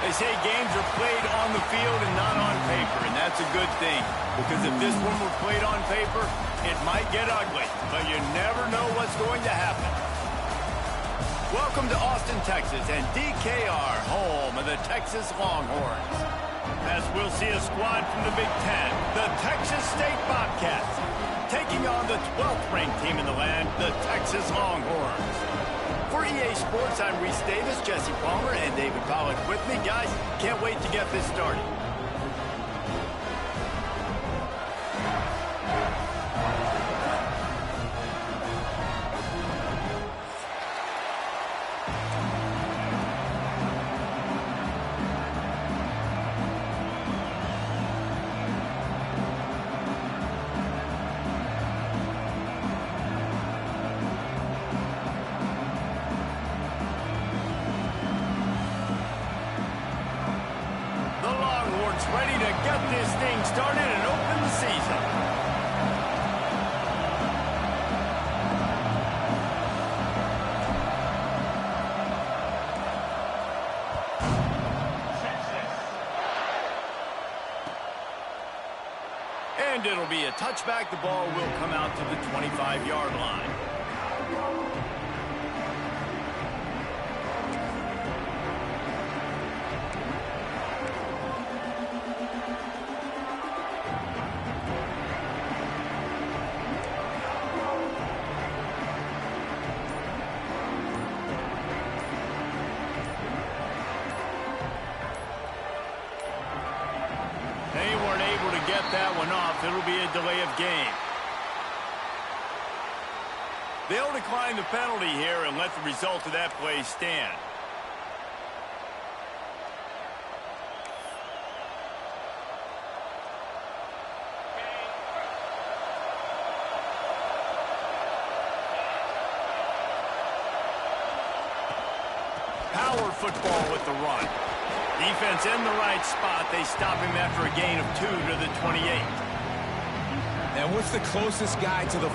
They say games are played on the field and not on paper, and that's a good thing. Because if this one were played on paper, it might get ugly. But you never know what's going to happen. Welcome to Austin, Texas, and DKR, home of the Texas Longhorns. As we'll see a squad from the Big Ten, the Texas State Bobcats, taking on the 12th-ranked team in the land, the Texas Longhorns. For EA Sports, I'm Reese Davis, Jesse Palmer, and David Pollack with me. Guys, can't wait to get this started. Ready to get this thing started and open the season. And it'll be a touchback. The ball will come out to the 25-yard line. They weren't able to get that one off. It'll be a delay of game. They'll decline the penalty here and let the result of that play stand. Power football with the run. Defense in the right spot. They stop him after a gain of 2 to the 28. And what's the closest guy to the...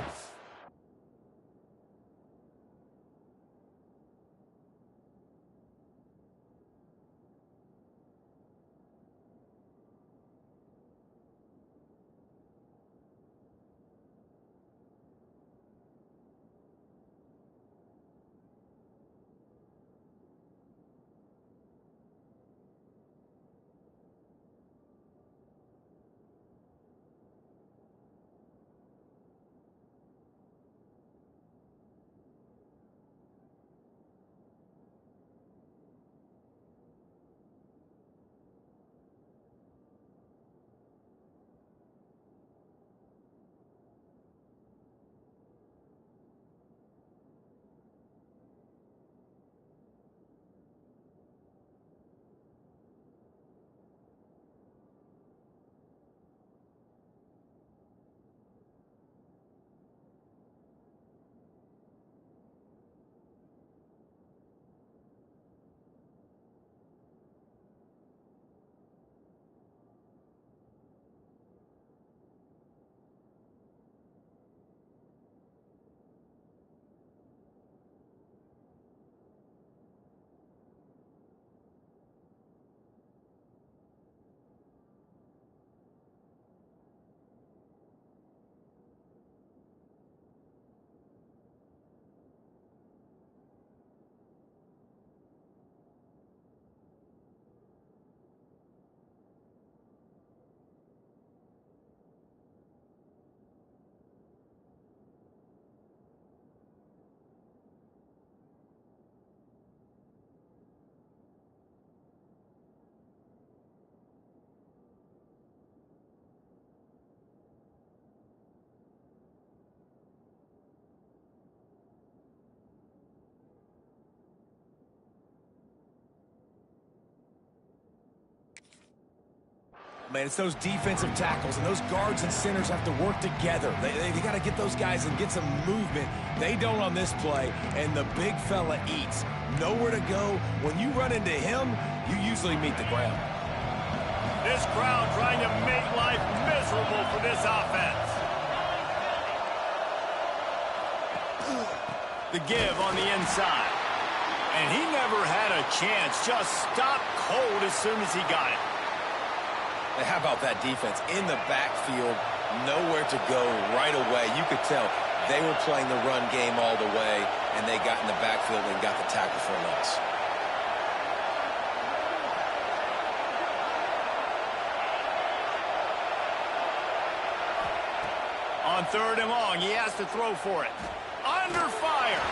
Man, it's those defensive tackles, and those guards and centers have to work together. They got to get those guys and get some movement. They don't on this play, and the big fella eats. Nowhere to go. When you run into him, you usually meet the ground. This crowd trying to make life miserable for this offense. The give on the inside. And he never had a chance. Just stopped cold as soon as he got it. And how about that defense in the backfield, nowhere to go right away. You could tell they were playing the run game all the way, and they got in the backfield and got the tackle for a loss. On 3rd and long, he has to throw for it. Under fire.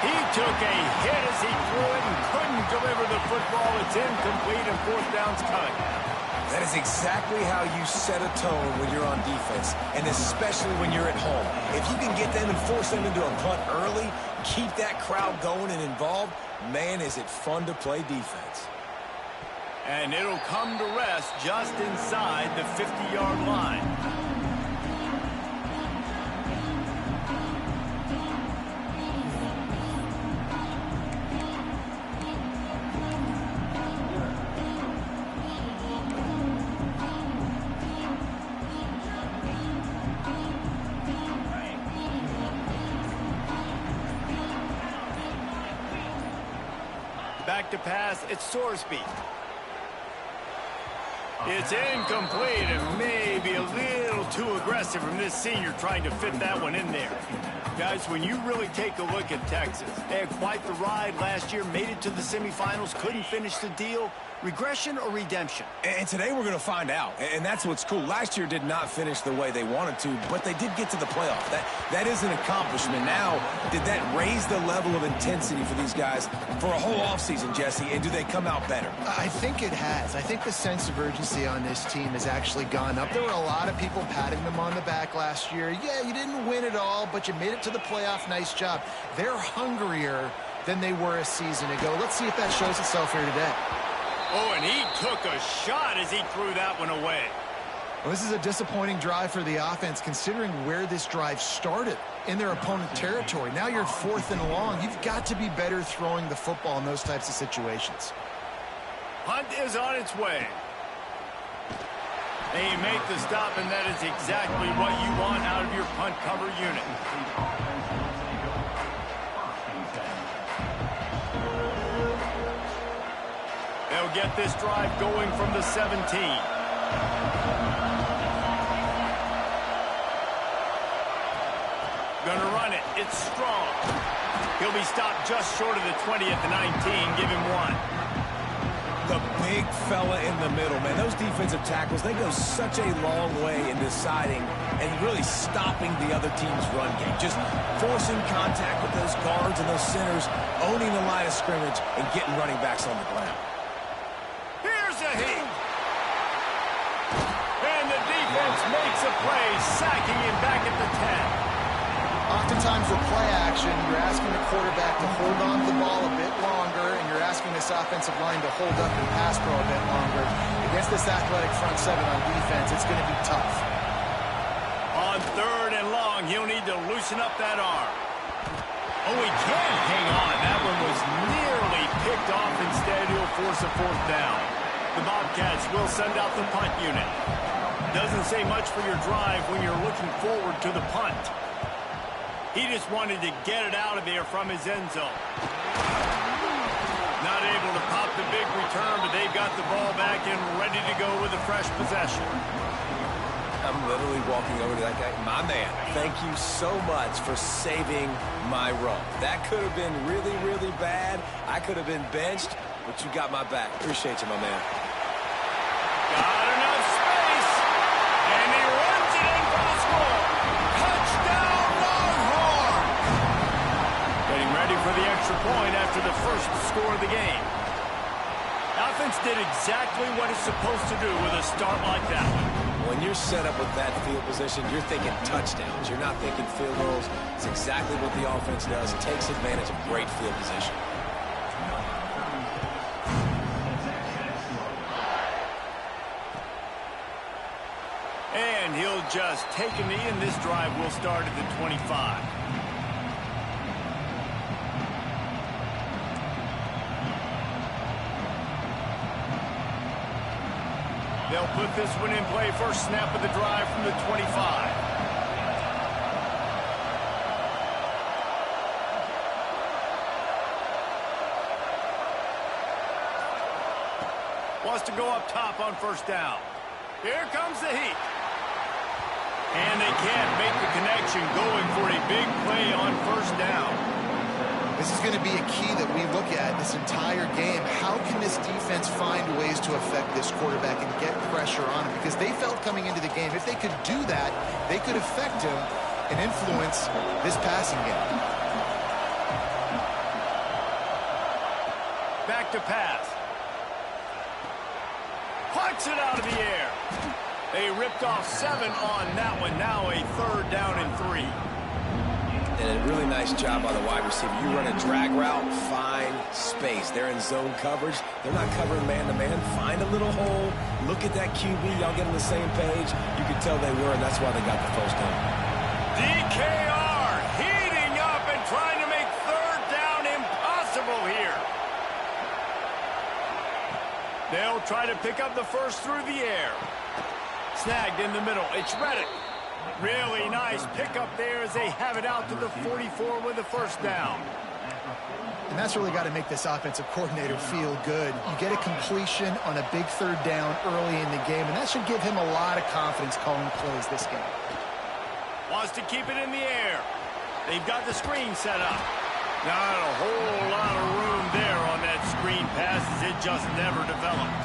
He took a hit as he threw it and couldn't deliver the football. It's incomplete and 4th down's coming. That is exactly how you set a tone when you're on defense, and especially when you're at home. If you can get them and force them into a punt early, keep that crowd going and involved, man, is it fun to play defense. And it'll come to rest just inside the 50-yard line. Back to pass, it's Sorsby. It's incomplete and maybe a little too aggressive from this senior trying to fit that one in there. Guys, when you really take a look at Texas, they had quite the ride last year, made it to the semifinals, couldn't finish the deal. Regression or redemption? And today we're going to find out, and that's what's cool. Last year did not finish the way they wanted to, but they did get to the playoff. That is an accomplishment. Now, did that raise the level of intensity for these guys for a whole offseason, Jesse, and do they come out better? I think it has. I think the sense of urgency on this team has actually gone up. There were a lot of people patting them on the back last year. Yeah, you didn't win it all, but you made it to the playoff. Nice job. They're hungrier than they were a season ago. Let's see if that shows itself here today. Oh, and he took a shot as he threw that one away. Well, this is a disappointing drive for the offense, considering where this drive started in their opponent territory. Now you're 4th and long. You've got to be better throwing the football in those types of situations. Punt is on its way. They make the stop, and that is exactly what you want out of your punt cover unit. They'll get this drive going from the 17. Gonna run it. It's strong. He'll be stopped just short of the 20 at the 19. Give him 1. The big fella in the middle, man. Those defensive tackles, they go such a long way in deciding and really stopping the other team's run game. Just forcing contact with those guards and those centers, owning the line of scrimmage, and getting running backs on the ground. Here's a hit. And the defense makes a play, sacking him back at the 10. Oftentimes with play action, you're asking the quarterback to hold on to the ball a bit longer, and you're asking this offensive line to hold up and pass pro a bit longer. Against this athletic front 7 on defense, it's going to be tough. On 3rd and long, he'll need to loosen up that arm. Oh, he can't hang on. That one was nearly picked off. Instead, he'll force a 4th down. The Bobcats will send out the punt unit. Doesn't say much for your drive when you're looking forward to the punt. He just wanted to get it out of there from his end zone. Not able to pop the big return, but they've got the ball back and ready to go with a fresh possession. I'm literally walking over to that guy. My man, thank you so much for saving my run. That could have been really, really bad. I could have been benched, but you got my back. Appreciate you, my man. Got enough space, and he runs it in for the score. Touchdown, Longhorn! Getting ready for the extra point after the first score of the game. Offense did exactly what it's supposed to do with a start like that. When you're set up with that field position, you're thinking touchdowns. You're not thinking field goals. It's exactly what the offense does. It takes advantage of great field position. And he'll just take a knee, and this drive will start at the 25. They'll put this one in play. First snap of the drive from the 25. Wants to go up top on first down. Here comes the heat. And they can't make the connection, going for a big play on first down. This is going to be a key that we look at this entire game. How can this defense find ways to affect this quarterback and get pressure on him? Because they felt coming into the game, if they could do that, they could affect him and influence this passing game. Back to pass. Plucks it out of the air. They ripped off 7 on that one. Now a 3rd down and 3. And a really nice job by the wide receiver. You run a drag route, find space. They're in zone coverage. They're not covering man-to-man. Find a little hole. Look at that QB. Y'all get on the same page. You could tell they were, and that's why they got the first down. DKR heating up and trying to make 3rd down impossible here. They'll try to pick up the first through the air. Snagged in the middle. It's Reddick. Really nice pickup there as they have it out to the 44 with the first down. And that's really got to make this offensive coordinator feel good. You get a completion on a big 3rd down early in the game, and that should give him a lot of confidence calling plays this game. Wants to keep it in the air. They've got the screen set up. Not a whole lot of room there on that screen pass as it just never developed.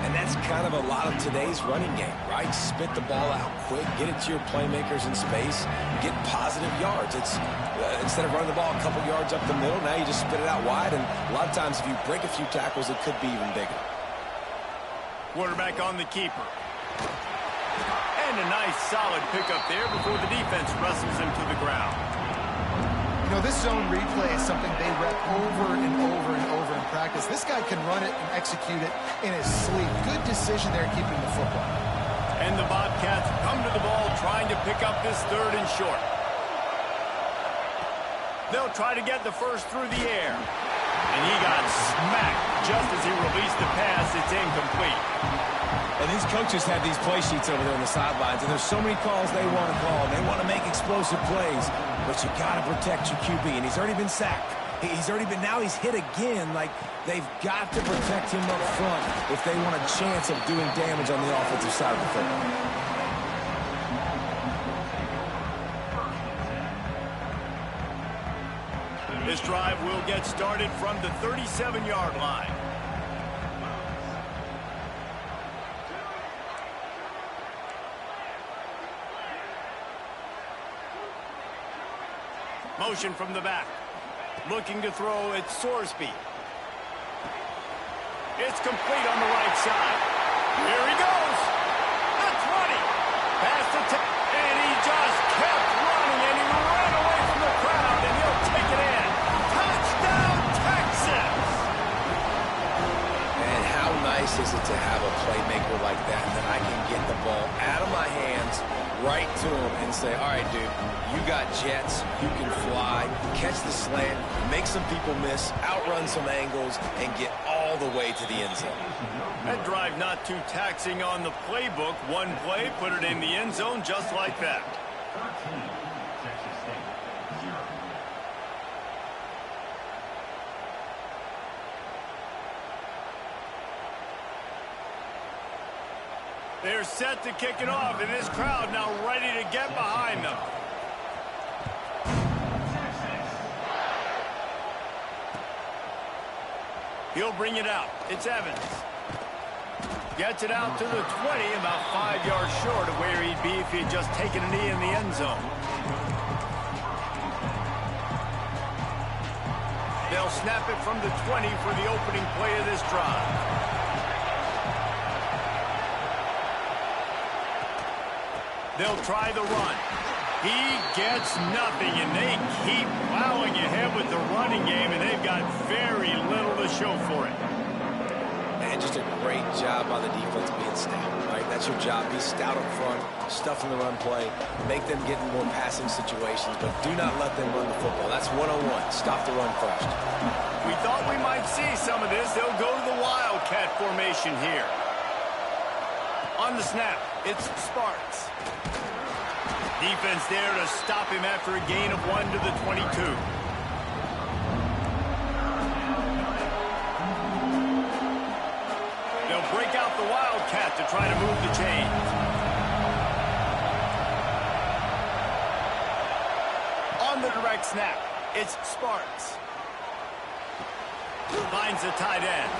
And that's kind of a lot of today's running game, right? Spit the ball out quick, get it to your playmakers in space, get positive yards. It's instead of running the ball a couple yards up the middle, now you just spit it out wide, and a lot of times if you break a few tackles, it could be even bigger. Quarterback on the keeper. And a nice solid pickup there before the defense wrestles him to the ground. You know, this zone replay is something they rep over and over and over in practice. This guy can run it and execute it in his sleep. Good decision there keeping the football. And the Bobcats come to the ball trying to pick up this 3rd and short. They'll try to get the first through the air. And he got smacked just as he released the pass. It's incomplete. And these coaches have these play sheets over there on the sidelines, and there's so many calls they want to call. They want to make explosive plays, but you got to protect your QB, and he's already been sacked. Now he's hit again. Like, they've got to protect him up front if they want a chance of doing damage on the offensive side of the football. This drive will get started from the 37-yard line. Motion from the back. Looking to throw, it's Sorsby. It's complete on the right side. Here he goes. The 20. Past the 10. And he just kept running, and he ran away from the crowd, and he'll take it in. Touchdown, Texas! And how nice is it to have a playmaker like that I can get the ball out of my hands, right to him, and say, all right, dude, you got jets, you can fly, catch the slant, make some people miss, outrun some angles, and get all the way to the end zone. That drive not too taxing on the playbook. One play, put it in the end zone just like that. They're set to kick it off, and this crowd now ready to get behind them. He'll bring it out. It's Evans. Gets it out to the 20, about 5 yards short of where he'd be if he'd just taken a knee in the end zone. They'll snap it from the 20 for the opening play of this drive. They'll try the run. He gets nothing, and they keep plowing ahead with the running game, and they've got very little to show for it. And just a great job by the defense being stout, right? That's your job. Be stout up front, stuff in the run play, make them get in more passing situations, but do not let them run the football. That's one-on-one. Stop the run first. We thought we might see some of this. They'll go to the Wildcat formation here. On the snap, it's Sparks. Defense there to stop him after a gain of 1 to the 22. They'll break out the Wildcat to try to move the chains. On the direct snap, it's Sparks. Finds the tight end.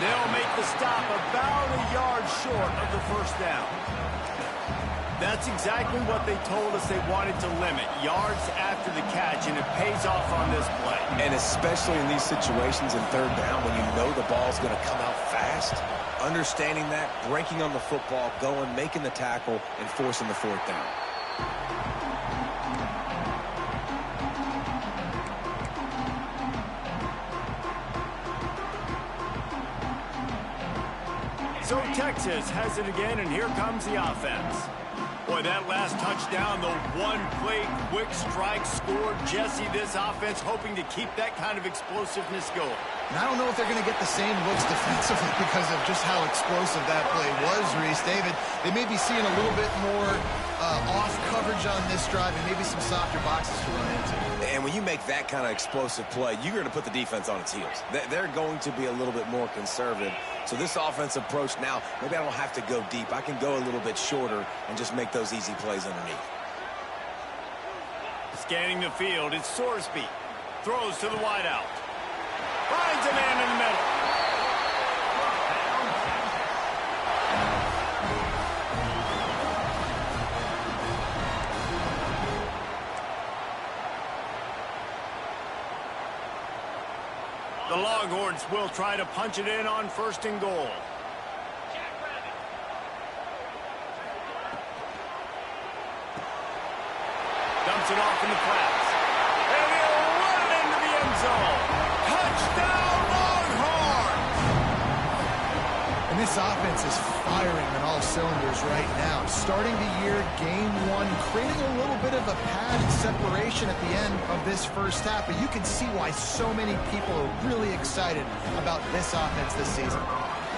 They'll make the stop about a yard short of the first down. That's exactly what they told us they wanted to limit, yards after the catch, and it pays off on this play. And especially in these situations in third down when you know the ball's going to come out fast, understanding that, breaking on the football, going, making the tackle, and forcing the fourth down. So Texas has it again, and here comes the offense. Boy, that last touchdown, the one-play quick strike scored. Jesse, this offense hoping to keep that kind of explosiveness going. And I don't know if they're going to get the same looks defensively because of just how explosive that play was, Reese. David, they may be seeing a little bit more off coverage on this drive and maybe some softer boxes to run into. And when you make that kind of explosive play, you're going to put the defense on its heels. They're going to be a little bit more conservative. So this offensive approach now, maybe I don't have to go deep. I can go a little bit shorter and just make those easy plays underneath. Scanning the field, it's Sorsby. Throws to the wideout. Finds a man in the middle. The Longhorns will try to punch it in on 1st and goal. Dumps it off in the flats. And he'll run it into the end zone. Touchdown, Longhorns! And this offense is firing on all cylinders right now. Starting the year, game one, creating a little bit of a pad separation at the end of this first half. But you can see why so many people are really excited about this offense this season.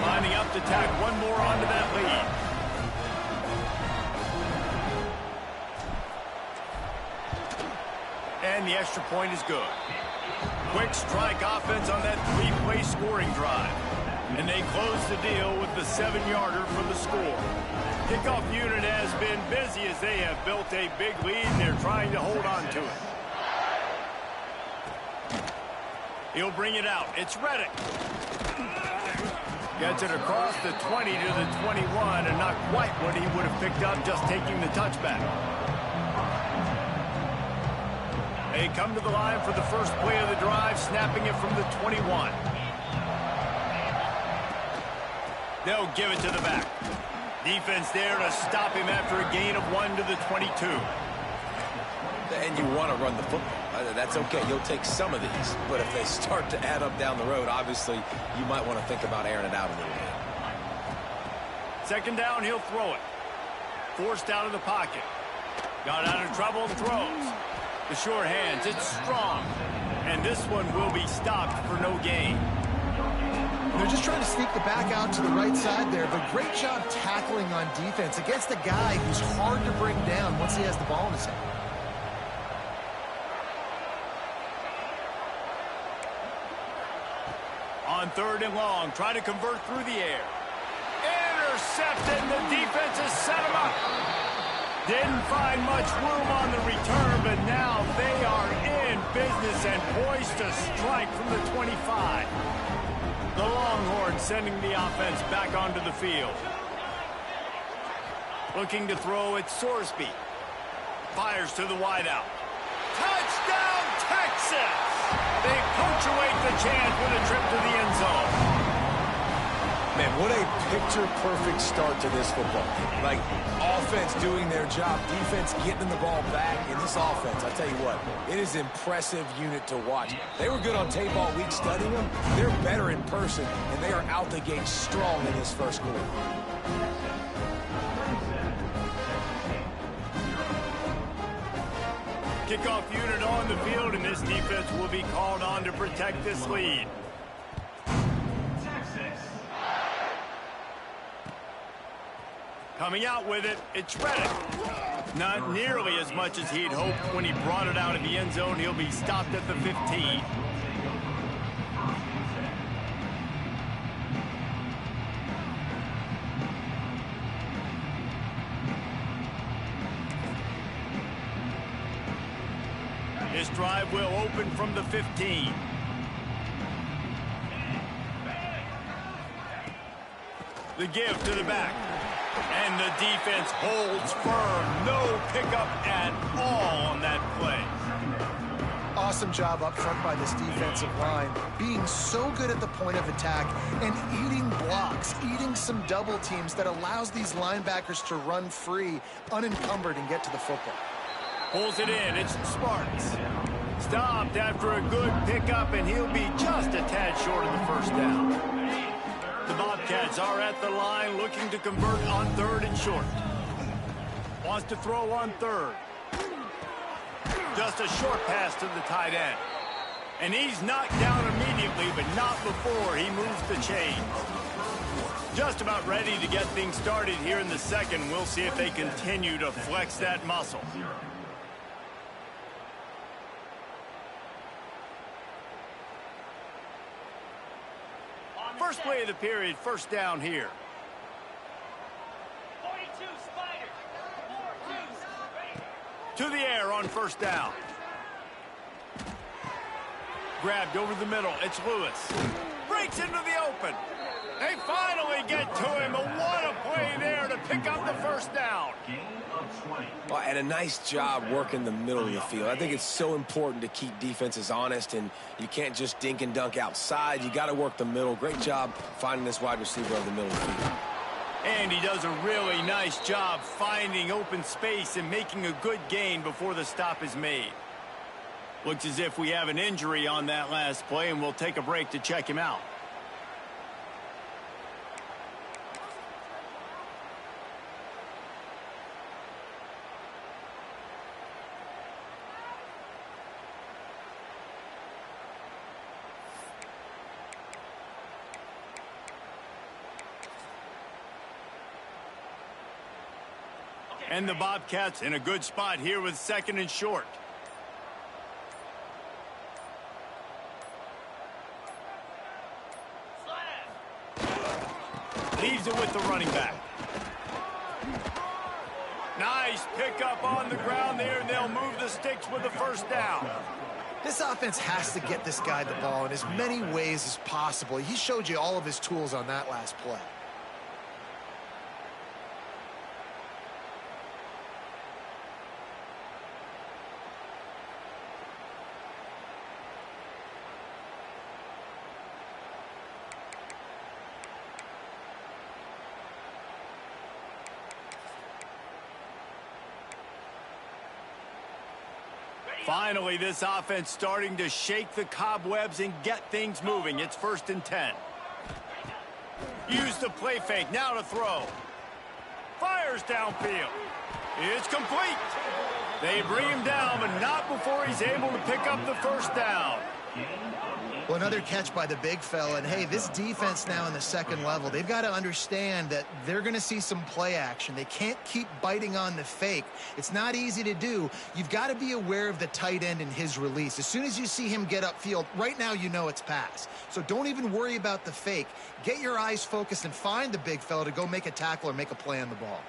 Lining up to tack one more onto that lead. And the extra point is good. Quick strike offense on that three-play scoring drive. And they close the deal with the 7-yarder for the score. Kickoff unit has been busy as they have built a big lead, and they're trying to hold on to it. He'll bring it out. It's Reddick. Gets it across the 20 to the 21, and not quite what he would have picked up just taking the touchback. They come to the line for the first play of the drive, snapping it from the 21. They'll give it to the back. Defense there to stop him after a gain of 1 to the 22. And you want to run the football. That's okay. You'll take some of these. But if they start to add up down the road, obviously, you might want to think about airing it out a little bit. 2nd down, he'll throw it. Forced out of the pocket. Got out of trouble and throws. The sure hands, it's strong. And this one will be stopped for no gain. They're just trying to sneak the back out to the right side there, but great job tackling on defense against a guy who's hard to bring down once he has the ball in his hand. On 3rd and long, try to convert through the air. Intercepted, and the defense has set him up. Didn't find much room on the return, but now they are in business and poised to strike from the 25. The Longhorns sending the offense back onto the field. Looking to throw at Sorsby. Fires to the wideout. Touchdown, Texas! They punctuate the chance with a trip to the end zone. Man, what a picture-perfect start to this football. Like, offense doing their job, defense getting the ball back. In this offense, I tell you what, it is an impressive unit to watch. They were good on tape all week studying them. They're better in person, and they are out the gate strong in this first quarter. Kickoff unit on the field, and this defense will be called on to protect this lead. Coming out with it, it's Reddick. Not nearly as much as he'd hoped when he brought it out of the end zone. He'll be stopped at the 15. will open from the 15. The give to the back. And the defense holds firm. No pickup at all on that play. Awesome job up front by this defensive line, being so good at the point of attack and eating blocks, eating some double teams that allows these linebackers to run free, unencumbered, and get to the football. Pulls it in. It's Sparks. Stopped after a good pickup, and he'll be just a tad short of the first down. The Bobcats are at the line looking to convert on 3rd and short. Wants to throw on 3rd. Just a short pass to the tight end. And he's knocked down immediately, but not before he moves the chains. Just about ready to get things started here in the second. We'll see if they continue to flex that muscle. First play of the period, first down here. 42 Spider. 4-2. To the air on first down. Grabbed over the middle. It's Lewis. Breaks into the open. They finally get to him. But what a play there to pick up the first down. Well, and a nice job working the middle of the field. I think it's so important to keep defenses honest, and you can't just dink and dunk outside. You got to work the middle. Great job finding this wide receiver over the middle of the field. And he does a really nice job finding open space and making a good gain before the stop is made. Looks as if we have an injury on that last play, and we'll take a break to check him out. And the Bobcats in a good spot here with 2nd and short. Leaves it with the running back. Nice pickup on the ground there, and they'll move the sticks with the first down. This offense has to get this guy the ball in as many ways as possible. He showed you all of his tools on that last play. Finally, this offense starting to shake the cobwebs and get things moving. It's 1st and 10. Use the play fake. Now to throw. Fires downfield. It's complete. They bring him down, but not before he's able to pick up the first down. Well, another catch by the big fella. And, hey, this defense now in the second level, they've got to understand that they're going to see some play action. They can't keep biting on the fake. It's not easy to do. You've got to be aware of the tight end and his release. As soon as you see him get upfield, right now you know it's pass. So don't even worry about the fake. Get your eyes focused and find the big fella to go make a tackle or make a play on the ball.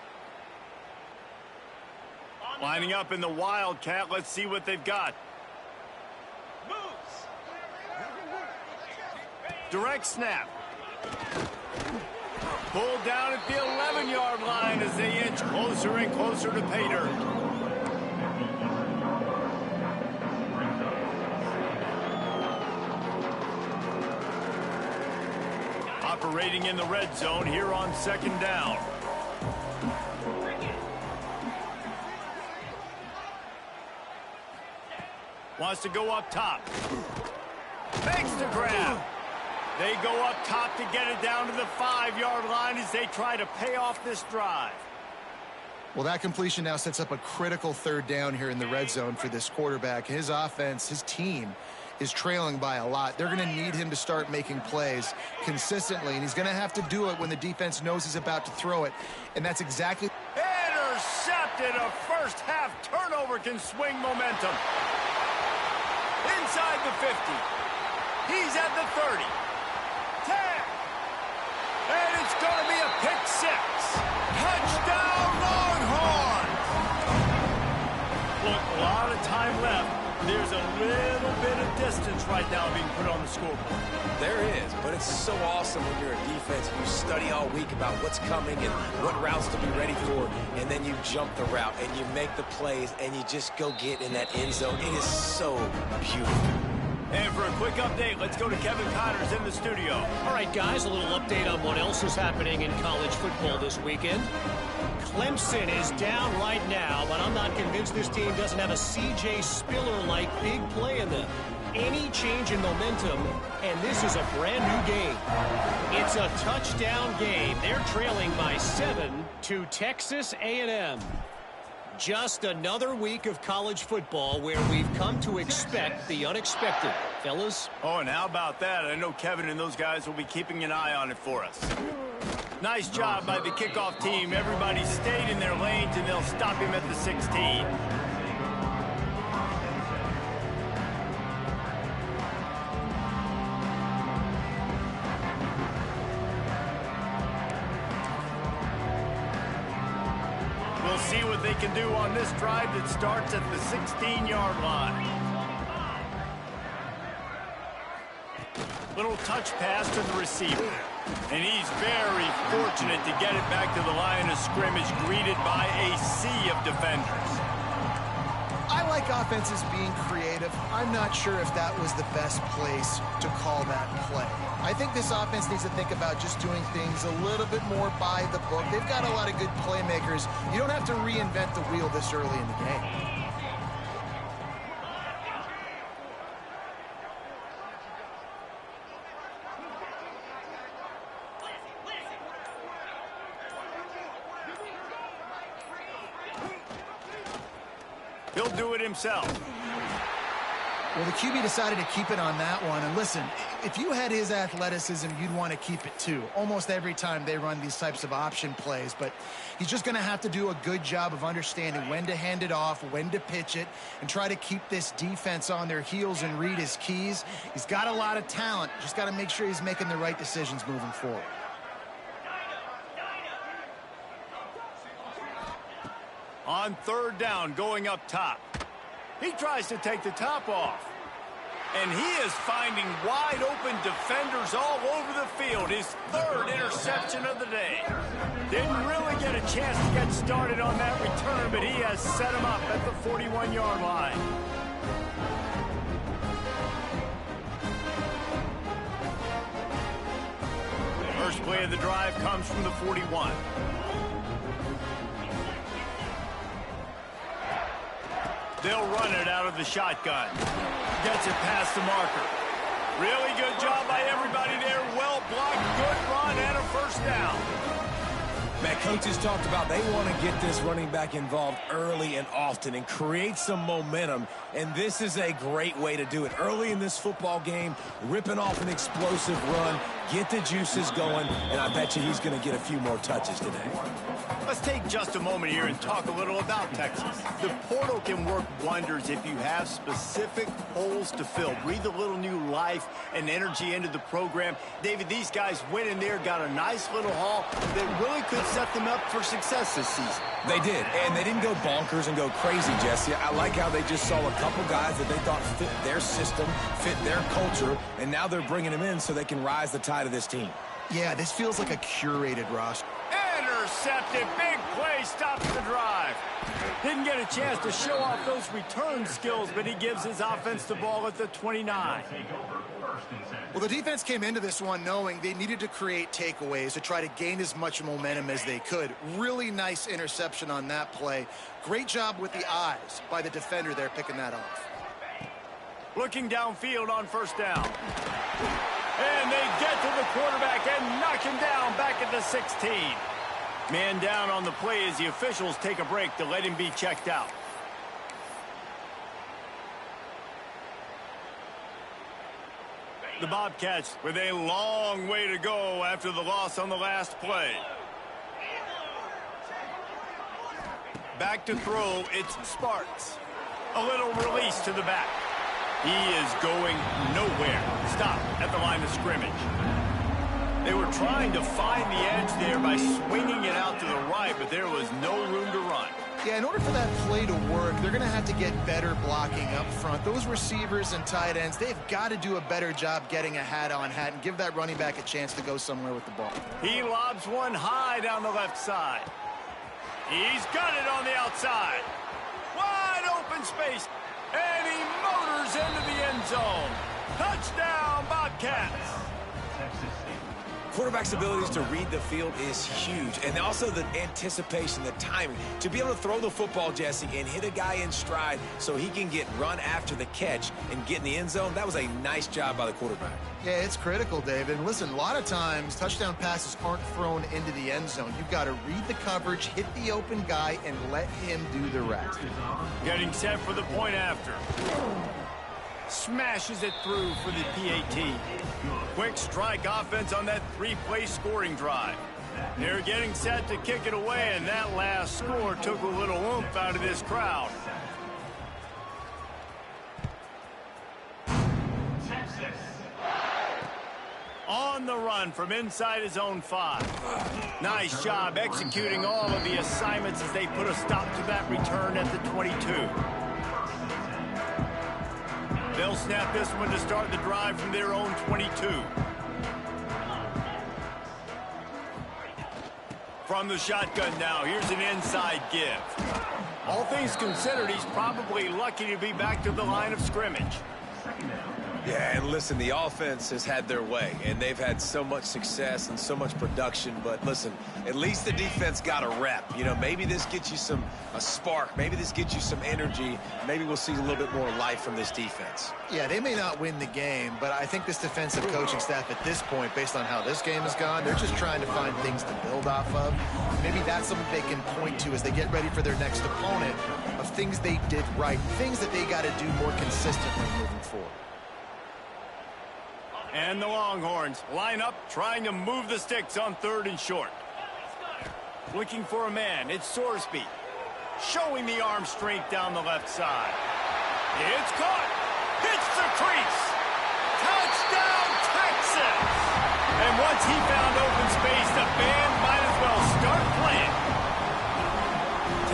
Lining up in the Wildcat. Let's see what they've got. Direct snap. Pulled down at the 11-yard line as they inch closer and closer to pay dirt. Operating in the red zone here on 2nd down. Wants to go up top. Makes the grab. They go up top to get it down to the 5-yard line as they try to pay off this drive. Well, that completion now sets up a critical 3rd down here in the red zone for this quarterback. His offense, his team, is trailing by a lot. They're going to need him to start making plays consistently, and he's going to have to do it when the defense knows he's about to throw it. And that's exactly... Intercepted. A first-half turnover can swing momentum. Inside the 50. He's at the 30. 10. And it's going to be a pick 6. Touchdown, Longhorns! Look, a lot of time left. There's a little bit of distance right now being put on the scoreboard. There is, but it's so awesome when you're a defense. You study all week about what's coming and what routes to be ready for, and then you jump the route and you make the plays and you just go get in that end zone. It is so beautiful. And for a quick update, let's go to Kevin Connors in the studio. All right, guys, a little update on what else is happening in college football this weekend. Clemson is down right now, but I'm not convinced this team doesn't have a C.J. Spiller-like big play in them. Any change in momentum, and this is a brand new game. It's a touchdown game. They're trailing by 7 to Texas A&M. Just another week of college football where we've come to expect the unexpected. Fellas? Oh, and how about that? I know Kevin and those guys will be keeping an eye on it for us. Nice job by the kickoff team. Everybody stayed in their lanes, and they'll stop him at the 16. We'll see what they can do on this drive that starts at the 16-yard line. Little touch pass to the receiver. And he's very fortunate to get it back to the line of scrimmage, greeted by a sea of defenders. I like offenses being creative. I'm not sure if that was the best place to call that play. I think this offense needs to think about just doing things a little bit more by the book. They've got a lot of good playmakers. You don't have to reinvent the wheel this early in the game. He'll do it himself. Well, the QB decided to keep it on that one. And listen, if you had his athleticism, you'd want to keep it too. Almost every time they run these types of option plays. But he's just going to have to do a good job of understanding when to hand it off, when to pitch it, and try to keep this defense on their heels and read his keys. He's got a lot of talent. Just got to make sure he's making the right decisions moving forward. On third down, going up top. He tries to take the top off. And he is finding wide open defenders all over the field. His third interception of the day. Didn't really get a chance to get started on that return, but he has set him up at the 41-yard line. First play of the drive comes from the 41. They'll run it out of the shotgun. Gets it past the marker. Really good job by everybody there. Well blocked, good run, and a first down. Man, coaches talked about they want to get this running back involved early and often and create some momentum, and this is a great way to do it. Early in this football game, ripping off an explosive run, get the juices going, and I bet you he's going to get a few more touches today. Let's take just a moment here and talk a little about Texas. The portal can work wonders if you have specific holes to fill. Breathe a little new life and energy into the program. David, these guys went in there, got a nice little haul that really could set them up for success this season. They did, and they didn't go bonkers and go crazy, Jesse. I like how they just saw a couple guys that they thought fit their system, fit their culture, and now they're bringing them in so they can rise the tide of this team. Yeah, this feels like a curated roster. Intercepted, big play, stops the drive. Didn't get a chance to show off those return skills, but he gives his offense the ball at the 29. Well, the defense came into this one knowing they needed to create takeaways to try to gain as much momentum as they could. Really nice interception on that play. Great job with the eyes by the defender there picking that off. Looking downfield on first down. And they get to the quarterback and knock him down back at the 16. Man down on the play as the officials take a break to let him be checked out. The Bobcats with a long way to go after the loss on the last play. Back to throw, it's Sparks. A little release to the back. He is going nowhere. Stop at the line of scrimmage. They were trying to find the edge there by swinging it out to the right, but there was no room to run. Yeah, in order for that play to work, they're going to have to get better blocking up front. Those receivers and tight ends, they've got to do a better job getting a hat-on-hat and give that running back a chance to go somewhere with the ball. He lobs one high down the left side. He's got it on the outside. Wide open space. And he motors into the end zone. Touchdown, Bobcats. Quarterback's abilities to read the field is huge, and also the anticipation, the timing. To be able to throw the football, Jesse, and hit a guy in stride so he can get run after the catch and get in the end zone, that was a nice job by the quarterback. Yeah, it's critical, David. And listen, a lot of times touchdown passes aren't thrown into the end zone. You've got to read the coverage, hit the open guy, and let him do the rest. Getting set for the point after. Smashes it through for the PAT. Quick strike offense on that three-play scoring drive. They're getting set to kick it away, and that last score took a little oomph out of this crowd. On the run from inside his own 5. Nice job executing all of the assignments as they put a stop to that return at the 22. They'll snap this one to start the drive from their own 22. From the shotgun now, here's an inside give. All things considered, he's probably lucky to be back to the line of scrimmage. Yeah, and listen, the offense has had their way, and they've had so much success and so much production. But listen, at least the defense got a rep. You know, maybe this gets you a spark. Maybe this gets you some energy. Maybe we'll see a little bit more life from this defense. Yeah, they may not win the game, but I think this defensive coaching staff at this point, based on how this game has gone, they're just trying to find things to build off of. Maybe that's something they can point to as they get ready for their next opponent of things they did right, things that they got to do more consistently moving forward. And the Longhorns line up, trying to move the sticks on 3rd and short. Looking for a man, it's Sorsby. Showing the arm strength down the left side. It's caught. Hits the crease. Touchdown, Texas! And once he found open space, the band might as well start playing.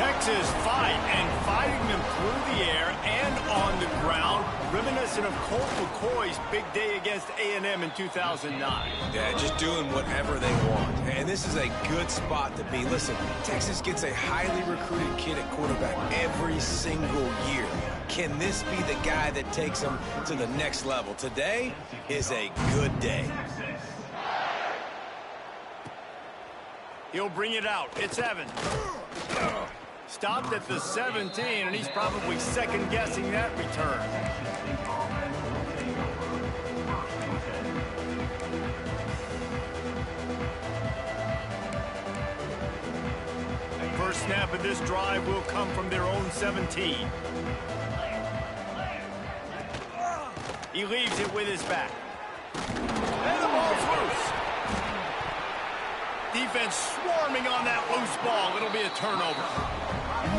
Texas fighting them through the air and on the ground, reminiscent of Colt McCoy's big day against A&M in 2009. Yeah, just doing whatever they want. And this is a good spot to be. Listen, Texas gets a highly recruited kid at quarterback every single year. Can this be the guy that takes them to the next level? Today is a good day. He'll bring it out. It's Evans. Stopped at the 17, and he's probably second-guessing that return. First snap of this drive will come from their own 17. He leaves it with his back. And the ball's loose. Defense swarming on that loose ball. It'll be a turnover.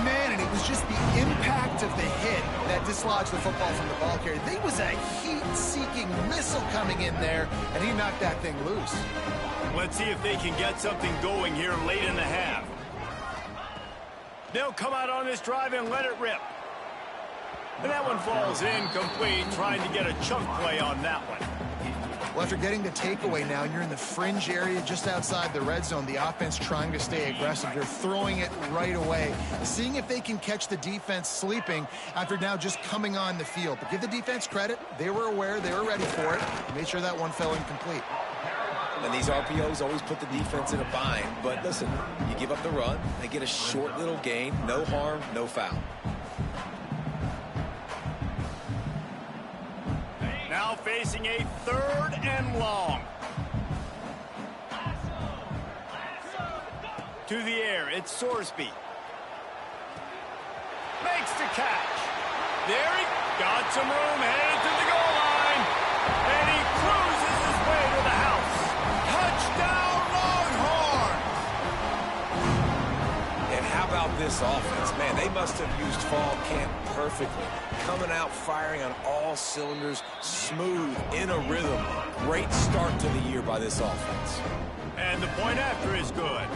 Man, and it was just the impact of the hit that dislodged the football from the ball carrier. There was a heat-seeking missile coming in there, and he knocked that thing loose. Let's see if they can get something going here late in the half. They'll come out on this drive and let it rip. And that one falls incomplete, trying to get a chunk play on that one. Well, after getting the takeaway now, you're in the fringe area just outside the red zone. The offense trying to stay aggressive. They're throwing it right away, seeing if they can catch the defense sleeping after now just coming on the field. But give the defense credit. They were aware. They were ready for it. They made sure that one fell incomplete. And these RPOs always put the defense in a bind. But listen, you give up the run, they get a short little gain. No harm, no foul. Now facing a 3rd and long. To the air, it's Sorsby. Makes the catch. There he got some room, headed to the goal line. And he cruises his way to the house. Touchdown, Longhorns! And how about this offense? Man, they must have used fall camp perfectly. Coming out firing on all cylinders, smooth, in a rhythm. Great start to the year by this offense. And the point after is good.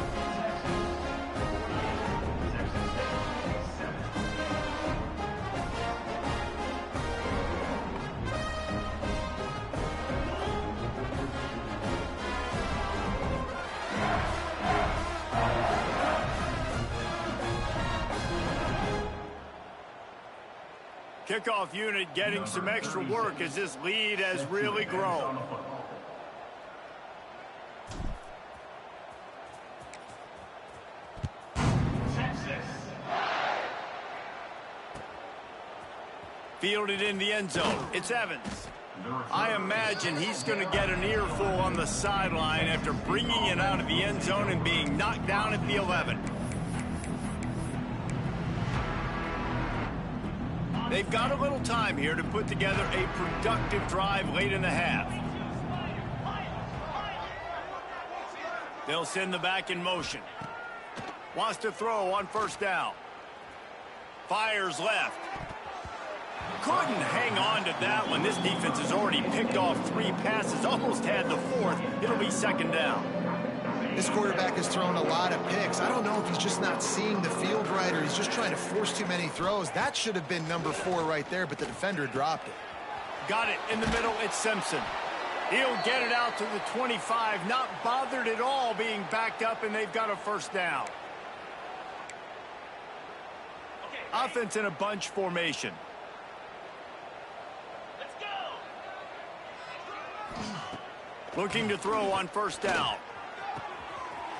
Kickoff unit getting some extra work as this lead has really grown. Fielded in the end zone. It's Evans. I imagine he's going to get an earful on the sideline after bringing it out of the end zone and being knocked down at the 11. They've got a little time here to put together a productive drive late in the half. They'll send the back in motion. Wants to throw on first down. Fires left. Couldn't hang on to that one. This defense has already picked off 3 passes, almost had the 4th. It'll be second down. This quarterback has thrown a lot of picks. I don't know if he's just not seeing the field right or he's just trying to force too many throws. That should have been number 4 right there, but the defender dropped it. Got it in the middle. It's Simpson. He'll get it out to the 25, not bothered at all being backed up, and they've got a first down. Offense in a bunch formation. Looking to throw on first down.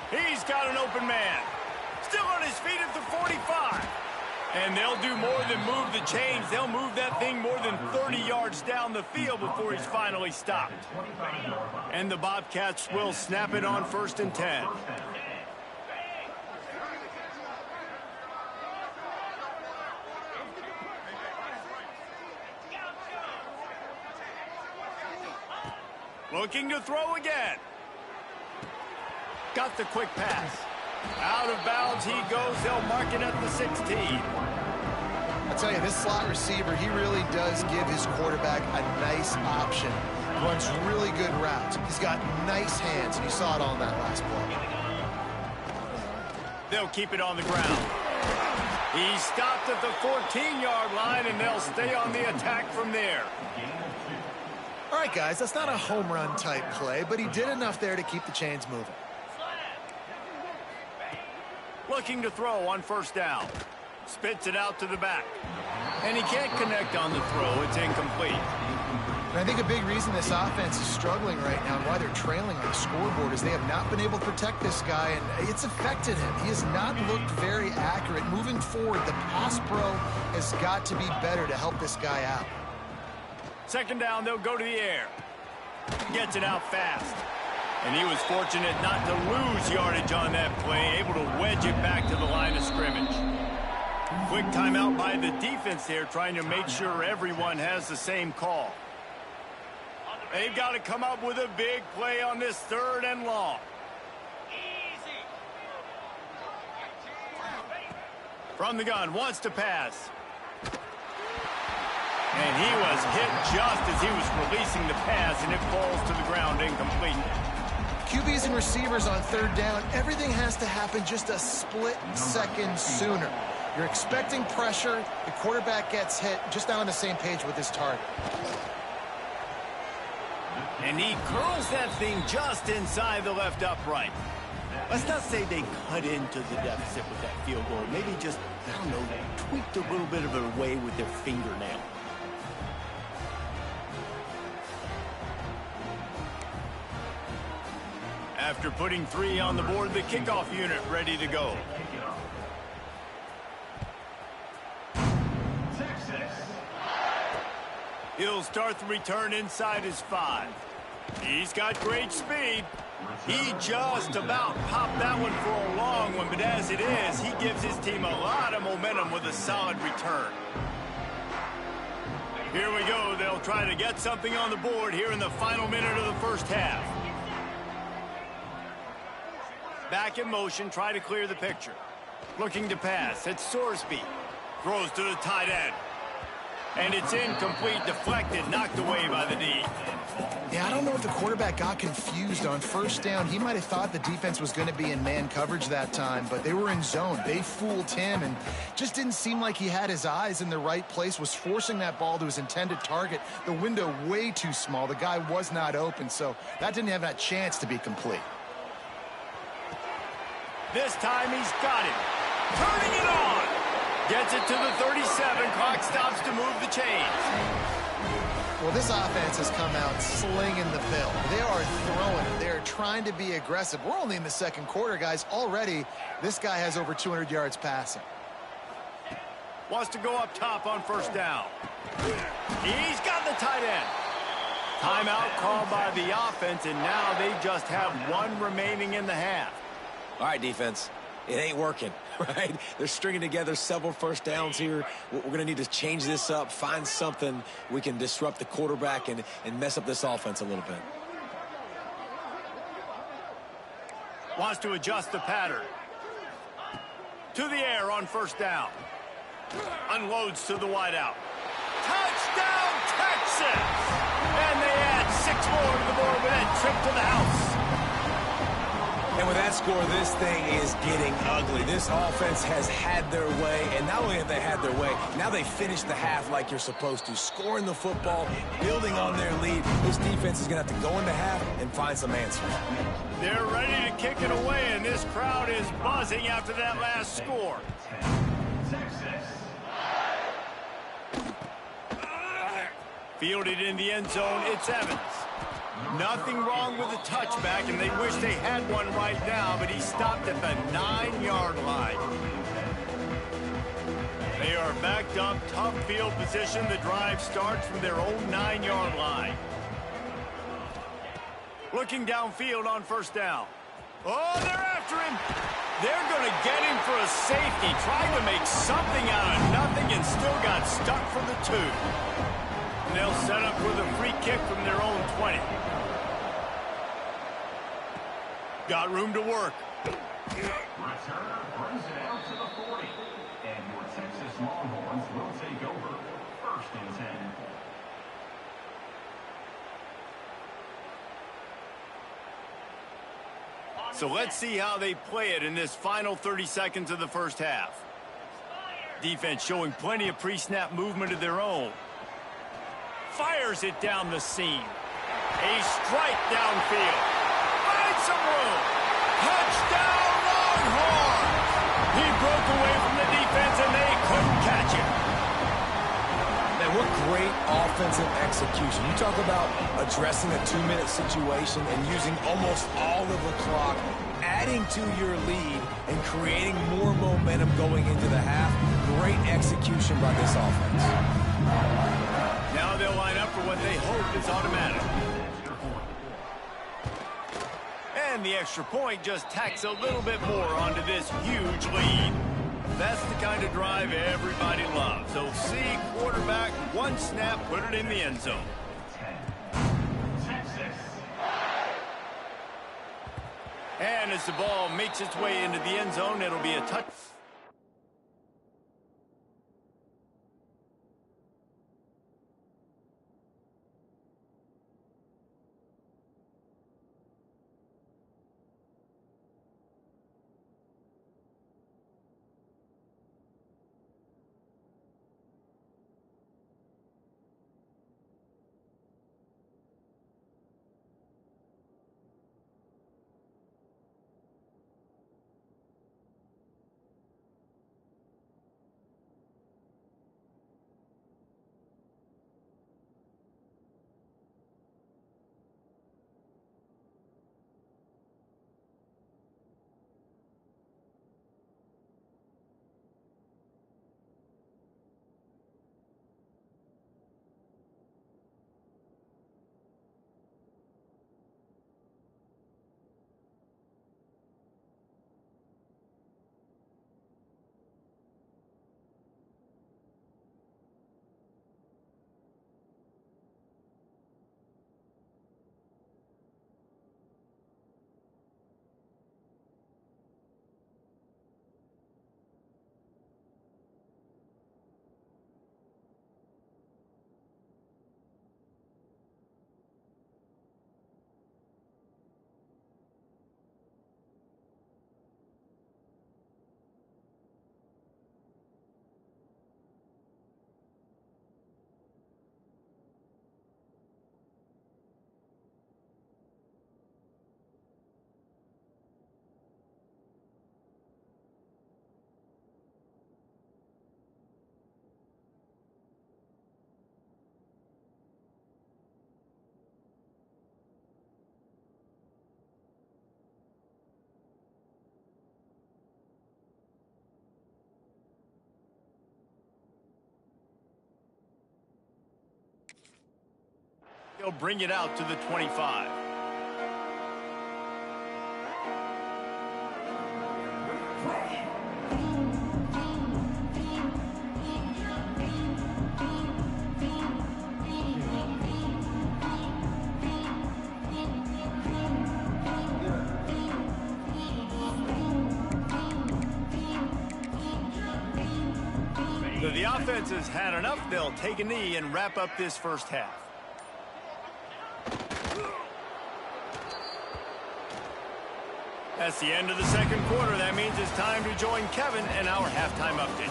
He's got an open man. Still on his feet at the 45. And they'll do more than move the chains. They'll move that thing more than 30 yards down the field before he's finally stopped. And the Bobcats will snap it on 1st and 10. Looking to throw again. Got the quick pass. Out of bounds he goes. They'll mark it at the 16. I'll tell you, this slot receiver, he really does give his quarterback a nice option. Runs really good routes. He's got nice hands, and you saw it on that last play. They'll keep it on the ground. He stopped at the 14-yard line, and they'll stay on the attack from there. All right, guys, that's not a home run type play, but he did enough there to keep the chains moving. Looking to throw on first down. Spits it out to the back. And he can't connect on the throw. It's incomplete. And I think a big reason this offense is struggling right now and why they're trailing on the scoreboard is they have not been able to protect this guy, and it's affected him. He has not looked very accurate. Moving forward, the pass pro has got to be better to help this guy out. Second down, they'll go to the air. Gets it out fast. And he was fortunate not to lose yardage on that play, able to wedge it back to the line of scrimmage. Quick timeout by the defense there, trying to make sure everyone has the same call. They've got to come up with a big play on this 3rd and long. From the gun, wants to pass. And he was hit just as he was releasing the pass, and it falls to the ground incomplete. QBs and receivers on 3rd down, everything has to happen just a split second sooner. You're expecting pressure, the quarterback gets hit, just not on the same page with his target. And he curls that thing just inside the left upright. Let's not say they cut into the deficit with that field goal. Maybe just, I don't know, tweaked a little bit of it away with their fingernail. After putting 3 on the board, the kickoff unit ready to go. He'll start the return inside his 5. He's got great speed. He just about popped that one for a long one, but as it is, he gives his team a lot of momentum with a solid return. Here we go. They'll try to get something on the board here in the final minute of the first half. Back in motion, try to clear the picture. Looking to pass. It's Sorsby. Throws to the tight end. And it's incomplete, deflected, knocked away by the D. Yeah, I don't know if the quarterback got confused on first down. He might have thought the defense was going to be in man coverage that time, but they were in zone. They fooled him and just didn't seem like he had his eyes in the right place, was forcing that ball to his intended target. The window way too small. The guy was not open, so that didn't have that chance to be complete. This time he's got it. Turning it on. Gets it to the 37. Clock stops to move the chains. Well, this offense has come out slinging the pill. They are throwing it. They are trying to be aggressive. We're only in the second quarter, guys. Already, this guy has over 200 yards passing. Wants to go up top on first down. He's got the tight end. Timeout called by the offense, and now they just have one remaining in the half. All right, defense. It ain't working, right? They're stringing together several first downs here. We're going to need to change this up, find something we can disrupt the quarterback and mess up this offense a little bit. Wants to adjust the pattern. To the air on first down. Unloads to the wideout. Touchdown, Texas! And they add 6 more to the board with that trip to the house. And with that score, this thing is getting ugly. This offense has had their way, and not only have they had their way, now they finished the half like you're supposed to, scoring the football, building on their lead. This defense is going to have to go into half and find some answers. They're ready to kick it away, and this crowd is buzzing after that last score. Fielded in the end zone, it's Evans. Nothing wrong with the touchback, and they wish they had one right now, but he stopped at the 9-yard line. They are backed up, tough field position. The drive starts from their own 9-yard line. Looking downfield on first down. Oh, they're after him. They're going to get him for a safety. Tried to make something out of nothing and still got stuck for the 2. And they'll set up with a free kick from their own 20. Got room to work. Returner brings it out to the 40. And your Texas Longhorns will take over. 1st and 10. So let's see how they play it in this final 30 seconds of the first half. Defense showing plenty of pre-snap movement of their own. Fires it down the seam. A strike downfield. Finds some room. Touchdown, Longhorns! He broke away from the defense and they couldn't catch him. Man, what great offensive execution. You talk about addressing a 2-minute situation and using almost all of the clock, adding to your lead and creating more momentum going into the half. Great execution by this offense. Now they'll line up for what they hope is automatic. And the extra point just tacks a little bit more onto this huge lead. That's the kind of drive everybody loves. So see quarterback, one snap, put it in the end zone. And as the ball makes its way into the end zone, it'll be a touch. He'll bring it out to the 25. So the offense has had enough. They'll take a knee and wrap up this first half. That's the end of the second quarter. That means it's time to join Kevin and our halftime update.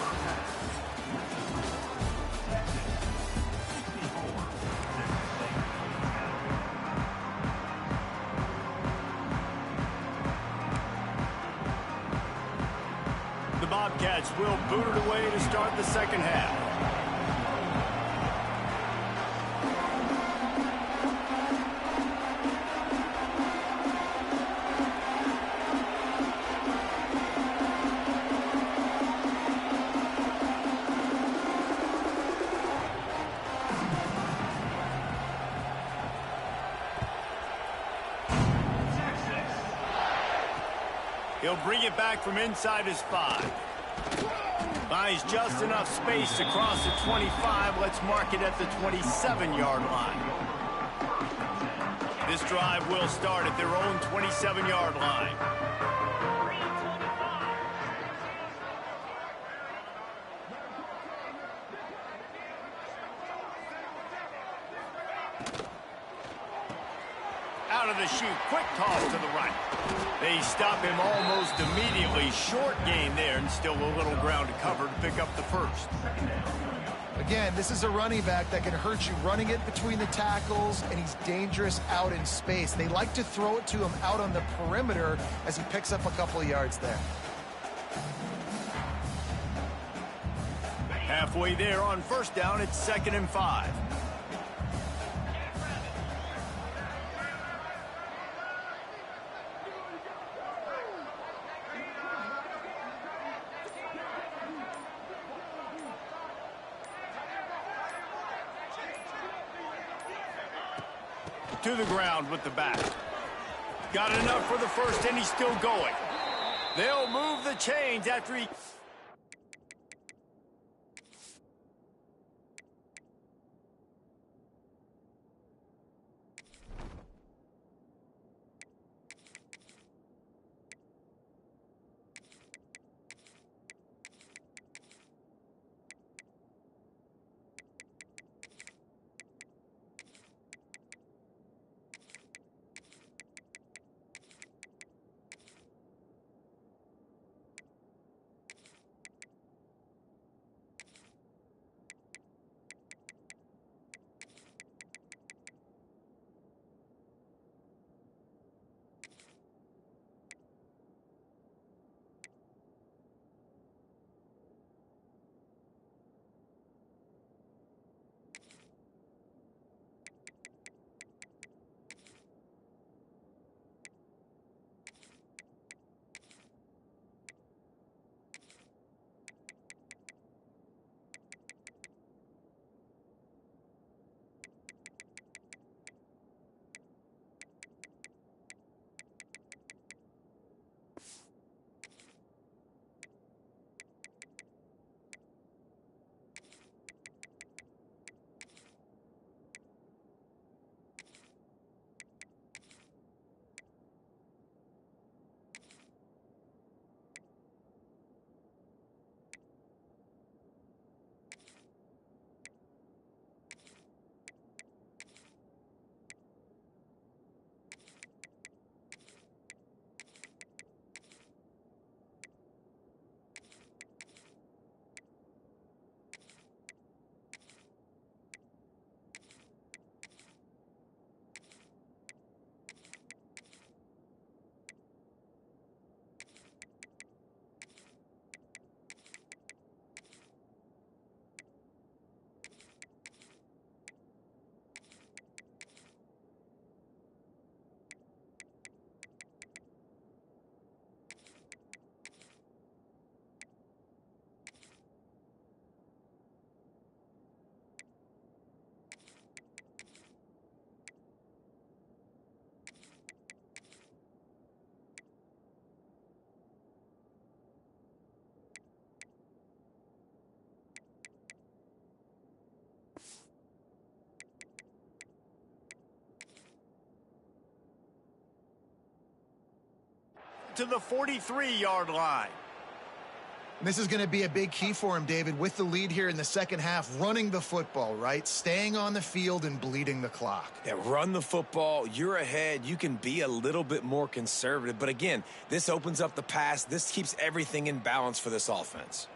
The Bobcats will boot it away to start the second half. He'll bring it back from inside his 5. Buys just enough space to cross the 25. Let's mark it at the 27-yard line. This drive will start at their own 27-yard line. Out of the chute, quick toss to the right. They stop him almost immediately. Short gain there, and still a little ground to cover to pick up the first. Again, this is a running back that can hurt you running it between the tackles, and he's dangerous out in space. They like to throw it to him out on the perimeter as he picks up a couple of yards there. Halfway there on first down, it's 2nd and 5. To the ground with the back. Got enough for the first, and he's still going. They'll move the chains after he... out to the 43-yard line. This is going to be a big key for him, David, with the lead here in the second half, running the football, right? Staying on the field and bleeding the clock. Yeah, run the football. You're ahead. You can be a little bit more conservative. But again, this opens up the pass. This keeps everything in balance for this offense.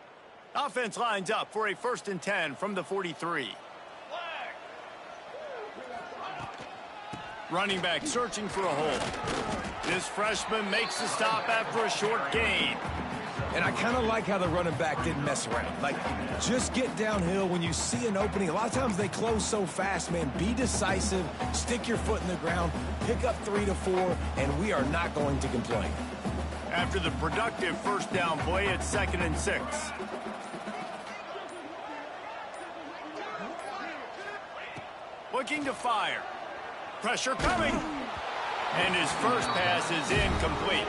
Offense lines up for a 1st and 10 from the 43. Running back searching for a hole. This freshman makes the stop after a short gain. And I kind of like how the running back didn't mess around. Like, just get downhill when you see an opening. A lot of times they close so fast, man. Be decisive, stick your foot in the ground, pick up 3 to 4, and we are not going to complain. After the productive first down play, it's 2nd and 6. Looking to fire. Pressure coming. And his first pass is incomplete.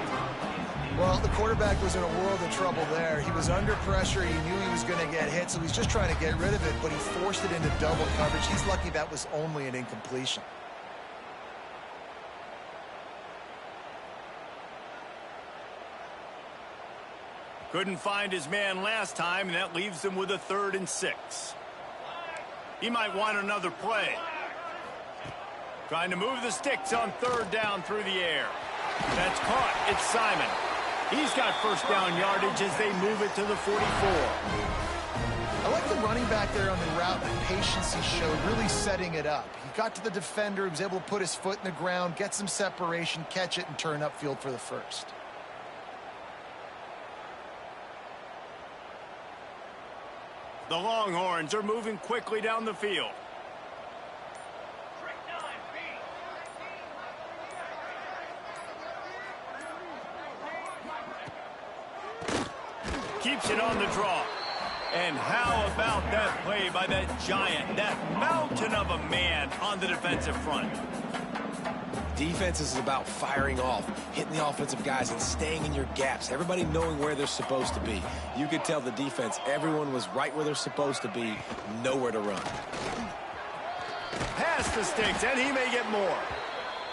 Well, the quarterback was in a world of trouble there. He was under pressure. He knew he was going to get hit, so he's just trying to get rid of it, but he forced it into double coverage. He's lucky that was only an incompletion. Couldn't find his man last time, and that leaves him with a 3rd and 6. He might want another play. Trying to move the sticks on 3rd down through the air. That's caught. It's Simon. He's got first down yardage as they move it to the 44. I like the running back there on the route, the patience he showed, really setting it up. He got to the defender, he was able to put his foot in the ground, get some separation, catch it, and turn upfield for the first. The Longhorns are moving quickly down the field. Keeps it on the draw. And how about that play by that giant, that mountain of a man on the defensive front? Defense is about firing off, hitting the offensive guys, and staying in your gaps. Everybody knowing where they're supposed to be. You could tell the defense, everyone was right where they're supposed to be, nowhere to run. Pass the sticks, and he may get more.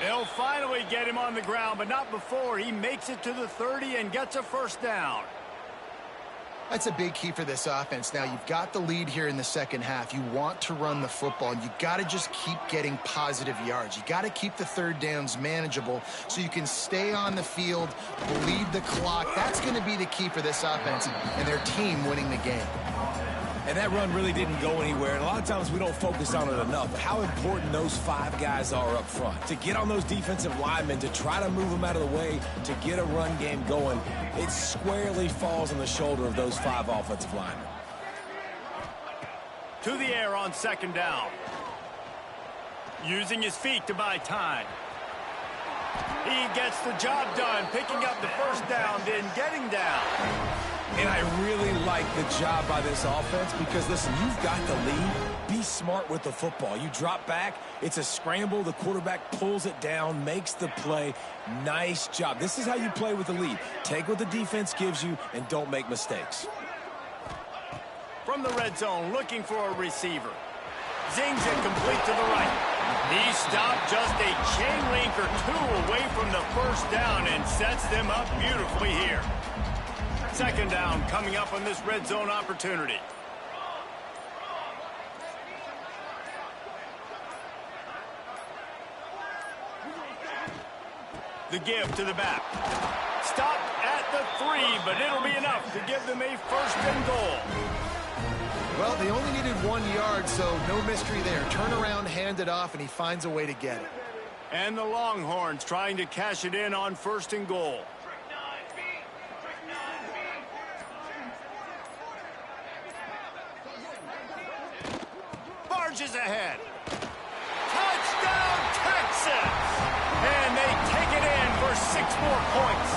They'll finally get him on the ground, but not before he makes it to the 30 and gets a first down. That's a big key for this offense. Now, you've got the lead here in the second half. You want to run the football, and you got to just keep getting positive yards. You got to keep the 3rd downs manageable so you can stay on the field, bleed the clock. That's going to be the key for this offense and their team winning the game. And that run really didn't go anywhere. And a lot of times we don't focus on it enough. But how important those 5 guys are up front. To get on those defensive linemen, to try to move them out of the way, to get a run game going, it squarely falls on the shoulder of those 5 offensive linemen. To the air on 2nd down. Using his feet to buy time. He gets the job done, picking up the first down, then getting down. And I really like the job by this offense because, listen, you've got the lead. Be smart with the football. You drop back, it's a scramble. The quarterback pulls it down, makes the play. Nice job. This is how you play with the lead. Take what the defense gives you and don't make mistakes. From the red zone, looking for a receiver. Zings it complete to the right. He stopped just a chain link or 2 away from the first down and sets them up beautifully here. 2nd down coming up on this red zone opportunity. The give to the back. Stopped at the 3, but it'll be enough to give them a 1st and goal. Well, they only needed 1 yard, so no mystery there. Turn around, hand it off, and he finds a way to get it. And the Longhorns trying to cash it in on 1st and goal. Barges ahead. Touchdown, Texas! And they take it in for 6 more points.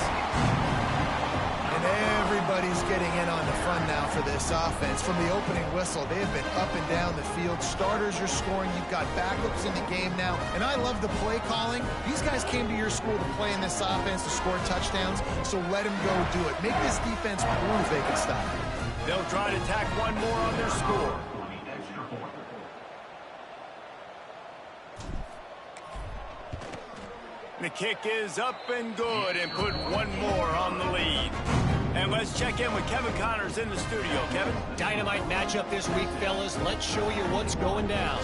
And everybody's getting in on the fun now for this offense. From the opening whistle, they have been up and down the field. Starters are scoring. You've got backups in the game now. And I love the play calling. These guys came to your school to play in this offense to score touchdowns, so let them go do it. Make this defense prove they can stop it. They'll try to tack 1 more on their score. The kick is up and good and put one more on the lead. And let's check in with Kevin Connors in the studio. Kevin? Dynamite matchup this week, fellas. Let's show you what's going down.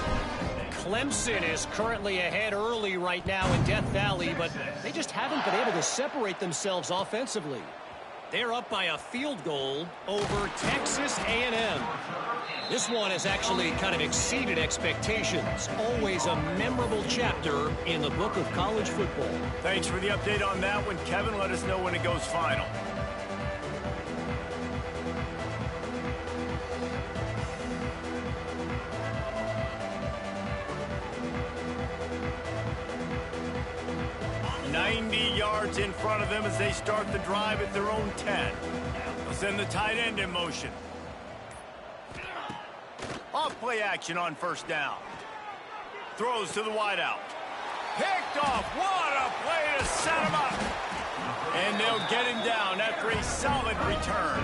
Clemson is currently ahead early right now in Death Valley, but they just haven't been able to separate themselves offensively. They're up by a field goal over Texas A&M. This one has actually kind of exceeded expectations. Always a memorable chapter in the book of college football. Thanks for the update on that one, Kevin. Let us know when it goes final. Yards in front of them as they start the drive at their own 10. They'll send the tight end in motion. Off play action on first down. Throws to the wideout. Picked off. What a play to set him up. And they'll get him down after a solid return.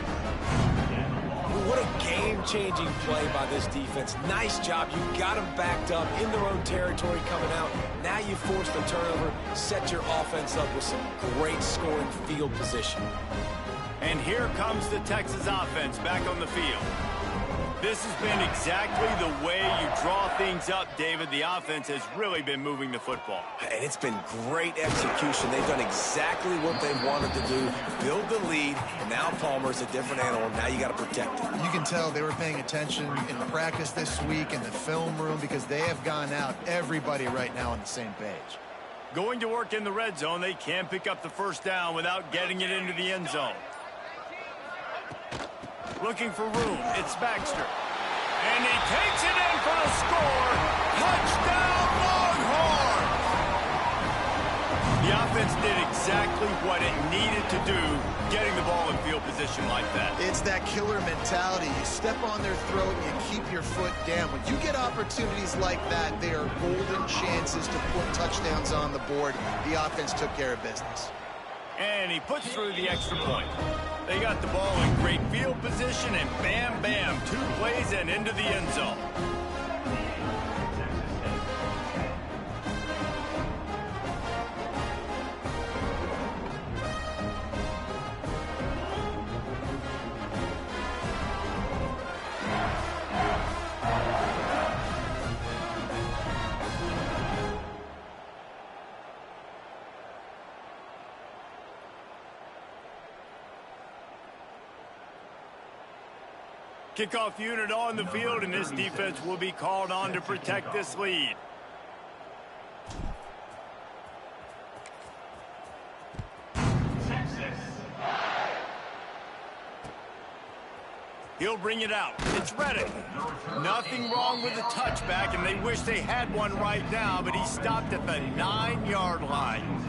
What a game-changing play by this defense. Nice job. You got them backed up in their own territory coming out. Now you force the turnover, set your offense up with some great scoring field position. And here comes the Texas offense back on the field. This has been exactly the way you draw things up, David. The offense has really been moving the football. And it's been great execution. They've done exactly what they wanted to do, build the lead, and now Palmer's a different animal. Now you got to protect it. You can tell they were paying attention in practice this week in the film room because they have gone out, everybody right now on the same page. Going to work in the red zone, they can't pick up the first down without getting it into the end zone. Looking for room. It's Baxter. And he takes it in for the score. Touchdown, Longhorns! The offense did exactly what it needed to do, getting the ball in field position like that. It's that killer mentality. You step on their throat and you keep your foot down. When you get opportunities like that, they are golden chances to put touchdowns on the board. The offense took care of business. And he puts through the extra point. They got the ball in great field position, and bam, bam, 2 plays and into the end zone. Kickoff unit on the field, and this defense will be called on to protect this lead. He'll bring it out. It's Reddick. Nothing wrong with the touchback, and they wish they had one right now, but he stopped at the 9-yard line.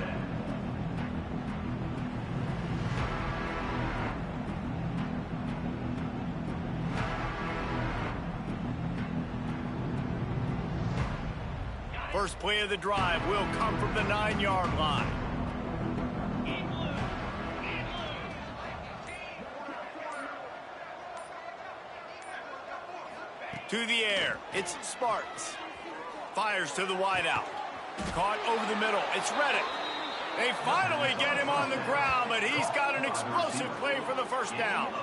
First play of the drive will come from the 9-yard line. To the air, it's Sparks. Fires to the wideout. Caught over the middle, it's Reddick. They finally get him on the ground, but he's got an explosive play for the first down.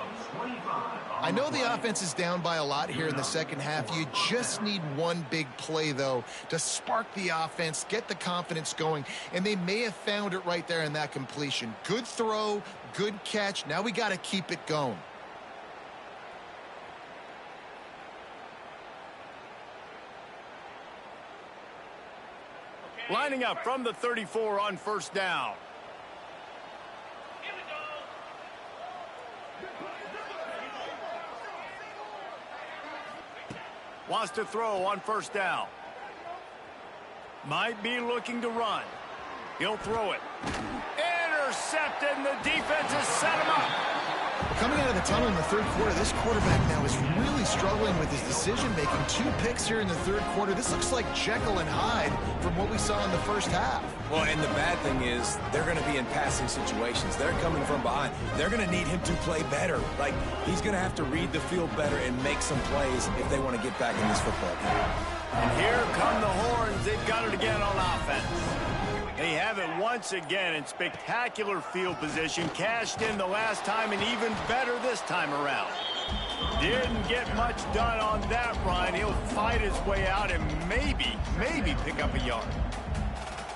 I know the offense is down by a lot here in the second half. You just need one big play, though, to spark the offense, get the confidence going, and they may have found it right there in that completion. Good throw, good catch. Now we got to keep it going. Lining up from the 34 on first down. Wants to throw on first down. Might be looking to run. He'll throw it. Intercepted, and the defense has set him up. Coming out of the tunnel in the third quarter, this quarterback now is really struggling with his decision-making. 2 picks here in the third quarter. This looks like Jekyll and Hyde from what we saw in the first half. Well, and the bad thing is they're going to be in passing situations. They're coming from behind. They're going to need him to play better. Like, he's going to have to read the field better and make some plays if they want to get back in this football game. And here come the Horns. They've got it again on offense. They have it once again in spectacular field position, cashed in the last time and even better this time around. Didn't get much done on that run. He'll fight his way out and maybe pick up a yard.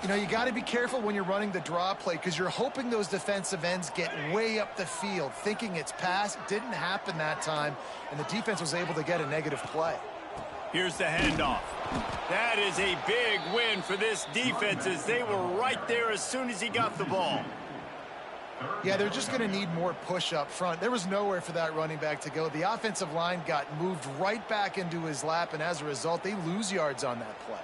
You know, you got to be careful when you're running the draw play because you're hoping those defensive ends get way up the field, thinking it's pass. Didn't happen that time, and the defense was able to get a negative play. Here's the handoff. That is a big win for this defense as they were right there as soon as he got the ball. Yeah, they're just going to need more push up front. There was nowhere for that running back to go. The offensive line got moved right back into his lap, and as a result, they lose yards on that play.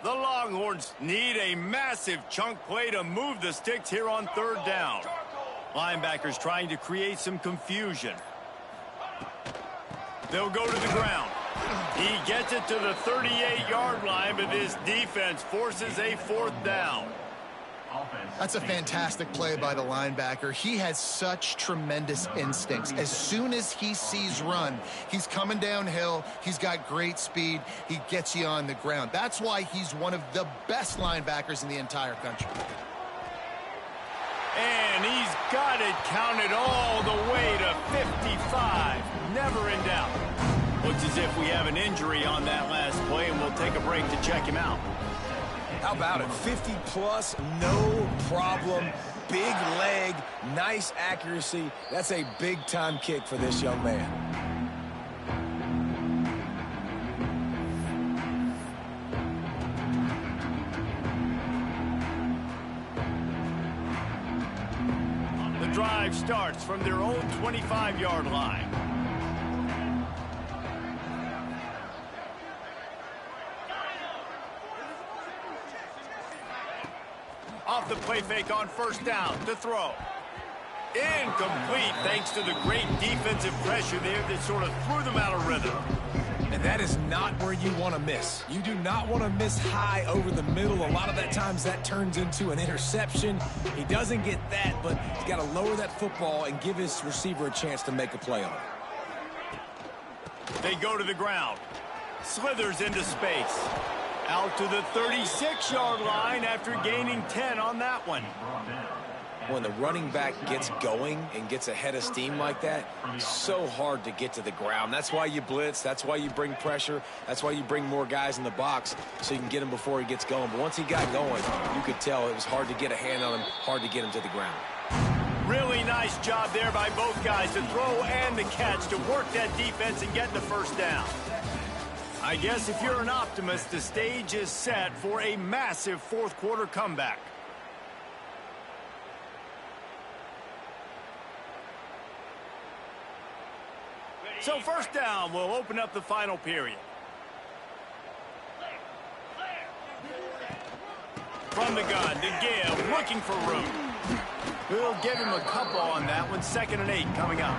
The Longhorns need a massive chunk play to move the sticks here on third down. Linebackers trying to create some confusion. They'll go to the ground. He gets it to the 38-yard line, but this defense forces a fourth down. That's a fantastic play by the linebacker. He has such tremendous instincts. As soon as he sees run, he's coming downhill. He's got great speed. He gets you on the ground. That's why he's one of the best linebackers in the entire country. And he's got it counted all the way to 55. Never in doubt. Looks as if we have an injury on that last play, and we'll take a break to check him out. How about it? 50-plus, no problem. Big leg, nice accuracy. That's a big-time kick for this young man. The drive starts from their own 25-yard line. Off the play fake on first down to throw. Incomplete thanks to the great defensive pressure there that sort of threw them out of rhythm. And that is not where you want to miss. You do not want to miss high over the middle. A lot of that times that turns into an interception. He doesn't get that, but he's got to lower that football and give his receiver a chance to make a play on it. They go to the ground. Slithers into space. Out to the 36-yard line after gaining 10 on that one. When the running back gets going and gets ahead of steam like that, it's so hard to get to the ground. That's why you blitz. That's why you bring pressure. That's why you bring more guys in the box so you can get him before he gets going. But once he got going, you could tell it was hard to get a hand on him, hard to get him to the ground. Really nice job there by both guys to throw and the catch to work that defense and get the first down. I guess if you're an optimist, the stage is set for a massive fourth-quarter comeback. So first down will open up the final period. From the gun to give, looking for room. We'll give him a couple on that one. 2nd and 8 coming up.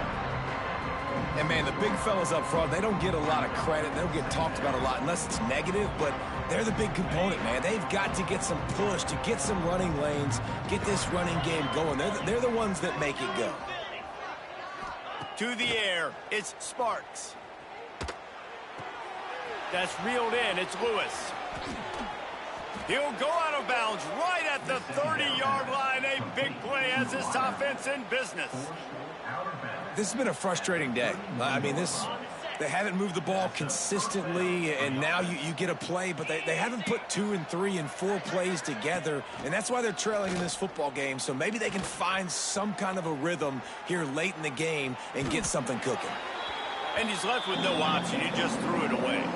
And, man, the big fellas up front, they don't get a lot of credit. They don't get talked about a lot unless it's negative, but they're the big component, man. They've got to get some push, to get some running lanes, get this running game going. They're the ones that make it go. To the air, it's Sparks. That's reeled in, it's Lewis. He'll go out of bounds right at the 30-yard line. A big play as this offense in business. This has been a frustrating day. I mean, they haven't moved the ball consistently, and now you get a play, but they haven't put 2 and 3 and 4 plays together, and that's why they're trailing in this football game. So maybe they can find some kind of a rhythm here late in the game and get something cooking. And he's left with no option. He just threw it away.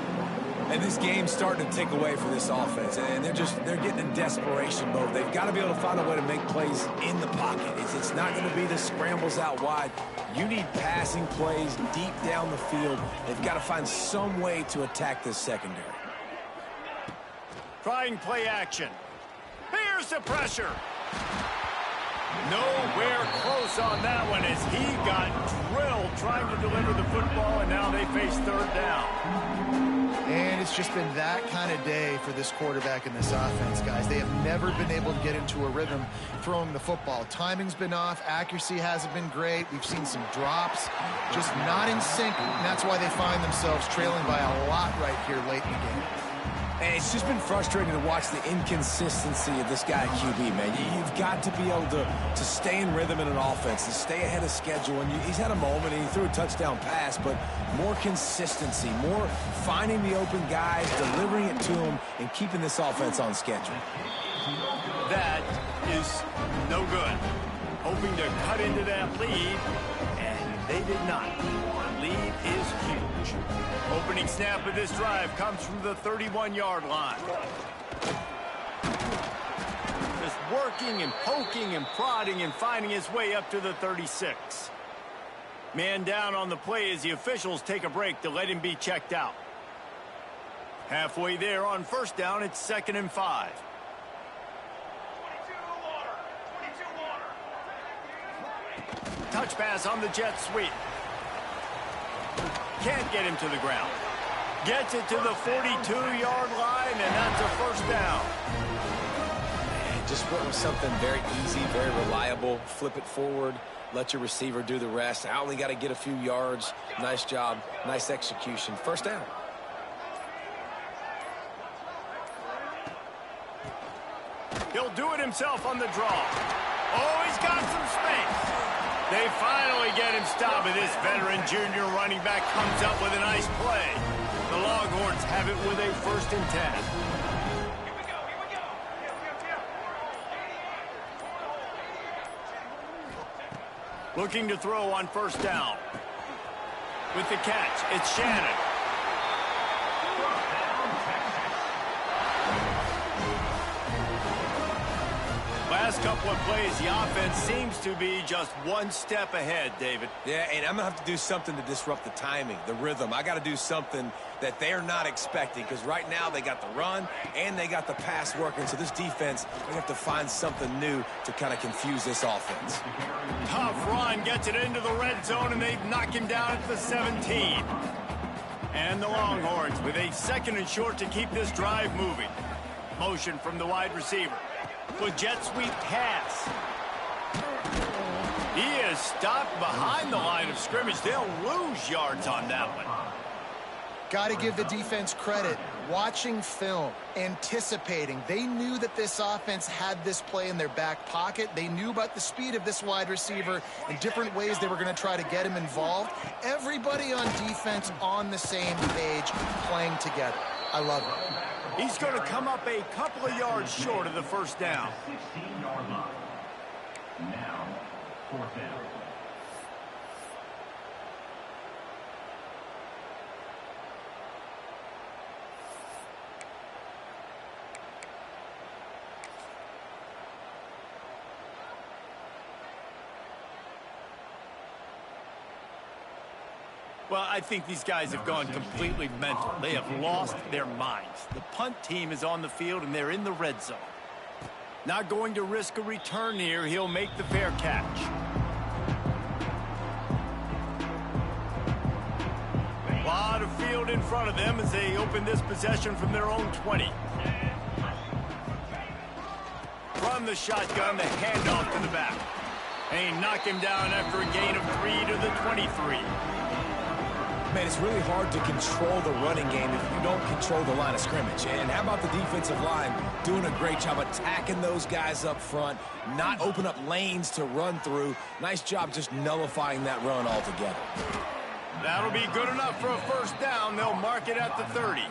And this game's starting to take away for this offense, and they're getting in desperation mode. They've got to be able to find a way to make plays in the pocket. It's not going to be the scrambles out wide. You need passing plays deep down the field. They've got to find some way to attack this secondary. Trying play action. Here's the pressure. Nowhere close on that one as he got drilled trying to deliver the football, and now they face third down. And it's just been that kind of day for this quarterback and this offense, guys. They have never been able to get into a rhythm throwing the football. Timing's been off. Accuracy hasn't been great. We've seen some drops, just not in sync. And that's why they find themselves trailing by a lot right here late in the game. And it's just been frustrating to watch the inconsistency of this guy at QB, man. You've got to be able to stay in rhythm in an offense, to stay ahead of schedule. And he's had a moment, and he threw a touchdown pass, but more consistency, more finding the open guys, delivering it to them, and keeping this offense on schedule. That is no good. Hoping to cut into that lead, and they did not. The lead is huge. Opening snap of this drive comes from the 31-yard line. Just working and poking and prodding and finding his way up to the 36. Man down on the play as the officials take a break to let him be checked out. Halfway there on first down, it's 2nd and 5. Touch pass on the jet sweep. Can't get him to the ground. Gets it to the 42-yard line, and that's a first down. And just went with something very easy, very reliable. Flip it forward. Let your receiver do the rest. I only got to get a few yards. Nice job. Nice execution. First down. He'll do it himself on the draw. Oh, he's got some space. They finally get him stopped, and this veteran junior running back comes up with a nice play. The Longhorns have it with a 1st and 10. Here we go. Looking to throw on first down. With the catch, it's Shannon. Last couple of plays, the offense seems to be just one step ahead, David. Yeah, and I'm going to have to do something to disrupt the timing, the rhythm. I got to do something that they're not expecting, because right now they got the run and they got the pass working. So this defense, they have to find something new to kind of confuse this offense. Tough run, gets it into the red zone, and they knock him down at the 17. And the Longhorns with a 2nd and short to keep this drive moving. Motion from the wide receiver. With jet sweep pass. He is stopped behind the line of scrimmage. They'll lose yards on that one. Got to give the defense credit. Watching film, anticipating. They knew that this offense had this play in their back pocket. They knew about the speed of this wide receiver and different ways they were going to try to get him involved. Everybody on defense on the same page, playing together. I love it. He's going to come up a couple of yards short of the first down. 16-yard line. Now, 4th down. Well, I think these guys have gone completely mental. They have lost their minds. The punt team is on the field, and they're in the red zone. Not going to risk a return here. He'll make the fair catch. A lot of field in front of them as they open this possession from their own 20. From the shotgun, the handoff to the back. And he knocked him down after a gain of 3 to the 23. Man, it's really hard to control the running game if you don't control the line of scrimmage. And how about the defensive line doing a great job attacking those guys up front, not open up lanes to run through. Nice job just nullifying that run altogether. That'll be good enough for a first down. They'll mark it at the 30.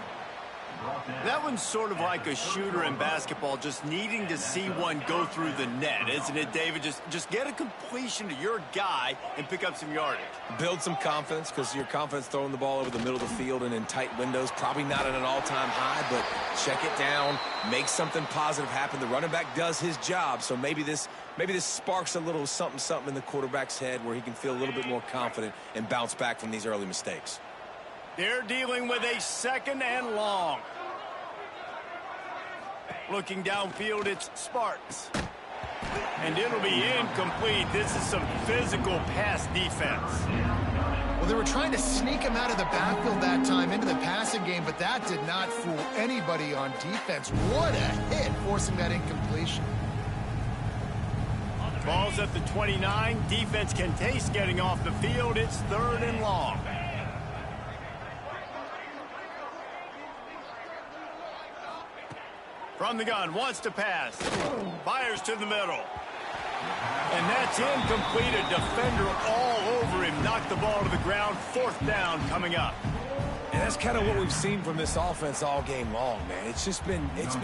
That one's sort of like a shooter in basketball, just needing to see one go through the net, isn't it, David? Just get a completion to your guy and pick up some yardage. Build some confidence, because your confidence throwing the ball over the middle of the field and in tight windows, probably not at an all-time high, but check it down, make something positive happen. The running back does his job, so maybe this sparks a little something in the quarterback's head where he can feel a little bit more confident and bounce back from these early mistakes. They're dealing with a 2nd and long. Looking downfield, it's Sparks. And it'll be incomplete. This is some physical pass defense. Well, they were trying to sneak him out of the backfield that time into the passing game, but that did not fool anybody on defense. What a hit, forcing that incompletion. Ball's at the 29. Defense can taste getting off the field. It's 3rd and long. From the gun, wants to pass. Fires to the middle. And that's incomplete. A defender all over him. Knocked the ball to the ground. 4th down coming up. And that's kind of what we've seen from this offense all game long, man. It's been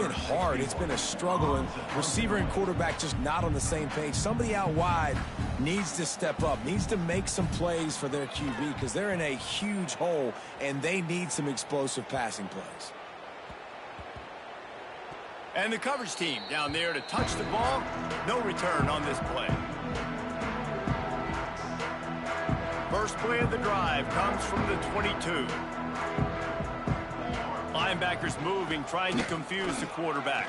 hard. It's been a struggle, and receiver and quarterback just not on the same page. Somebody out wide needs to step up, needs to make some plays for their QB because they're in a huge hole, and they need some explosive passing plays. And the coverage team down there to touch the ball. No return on this play. First play of the drive comes from the 22. Linebackers moving, trying to confuse the quarterback.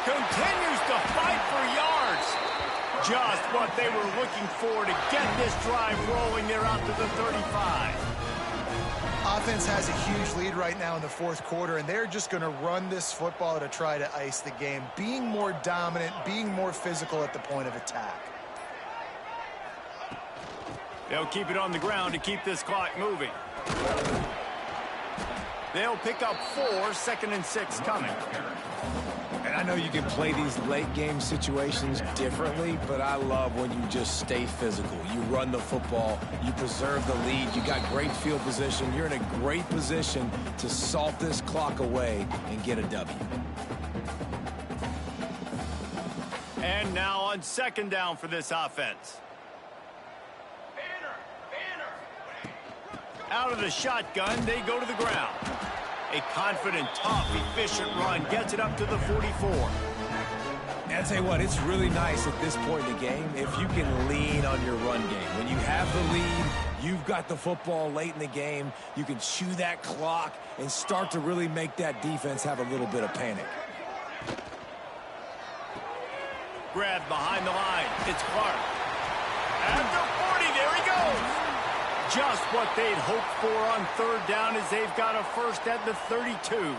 Continues to fight for yards. Just what they were looking for to get this drive rolling. They're out to the 35. Offense has a huge lead right now in the 4th quarter, and they're just going to run this football to try to ice the game, being more dominant, being more physical at the point of attack. They'll keep it on the ground to keep this clock moving. They'll pick up 4, 2nd and 6 coming. And I know you can play these late game situations differently, but I love when you just stay physical. You run the football, you preserve the lead, you got great field position. You're in a great position to salt this clock away and get a W. And now on 2nd down for this offense. Out of the shotgun, they go to the ground. A confident, tough, efficient run gets it up to the 44. And I'll tell you what, it's really nice at this point in the game if you can lean on your run game. When you have the lead, you've got the football late in the game, you can chew that clock and start to really make that defense have a little bit of panic. Grabbed behind the line. It's Clark. At the 40, there he goes. Just what they'd hoped for on 3rd down as they've got a first at the 32.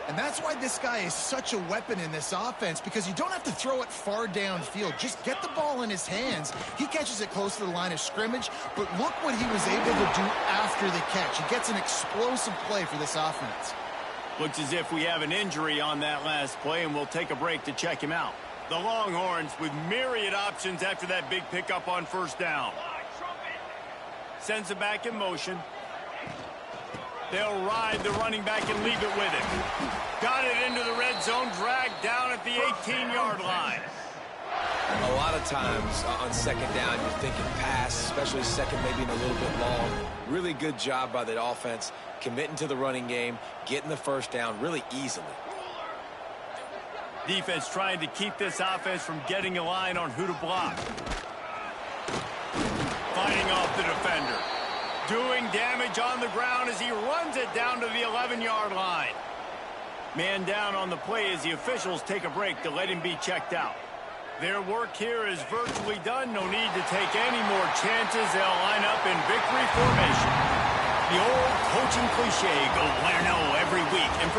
And that's why this guy is such a weapon in this offense, because you don't have to throw it far downfield. Just get the ball in his hands. He catches it close to the line of scrimmage, but look what he was able to do after the catch. He gets an explosive play for this offense. Looks as if we have an injury on that last play, and we'll take a break to check him out. The Longhorns with myriad options after that big pickup on 1st down. Sends it back in motion. They'll ride the running back and leave it with him. Got it into the red zone, dragged down at the 18-yard line. A lot of times on 2nd down, you're thinking pass, especially 2nd, maybe a little bit long. Really good job by the offense, committing to the running game, getting the 1st down really easily. Defense trying to keep this offense from getting a line on who to block. Fighting off the defender. Doing damage on the ground as he runs it down to the 11-yard line. Man down on the play as the officials take a break to let him be checked out. Their work here is virtually done. No need to take any more chances. They'll line up in victory formation. The old coaching cliche, go 1-0 every week. And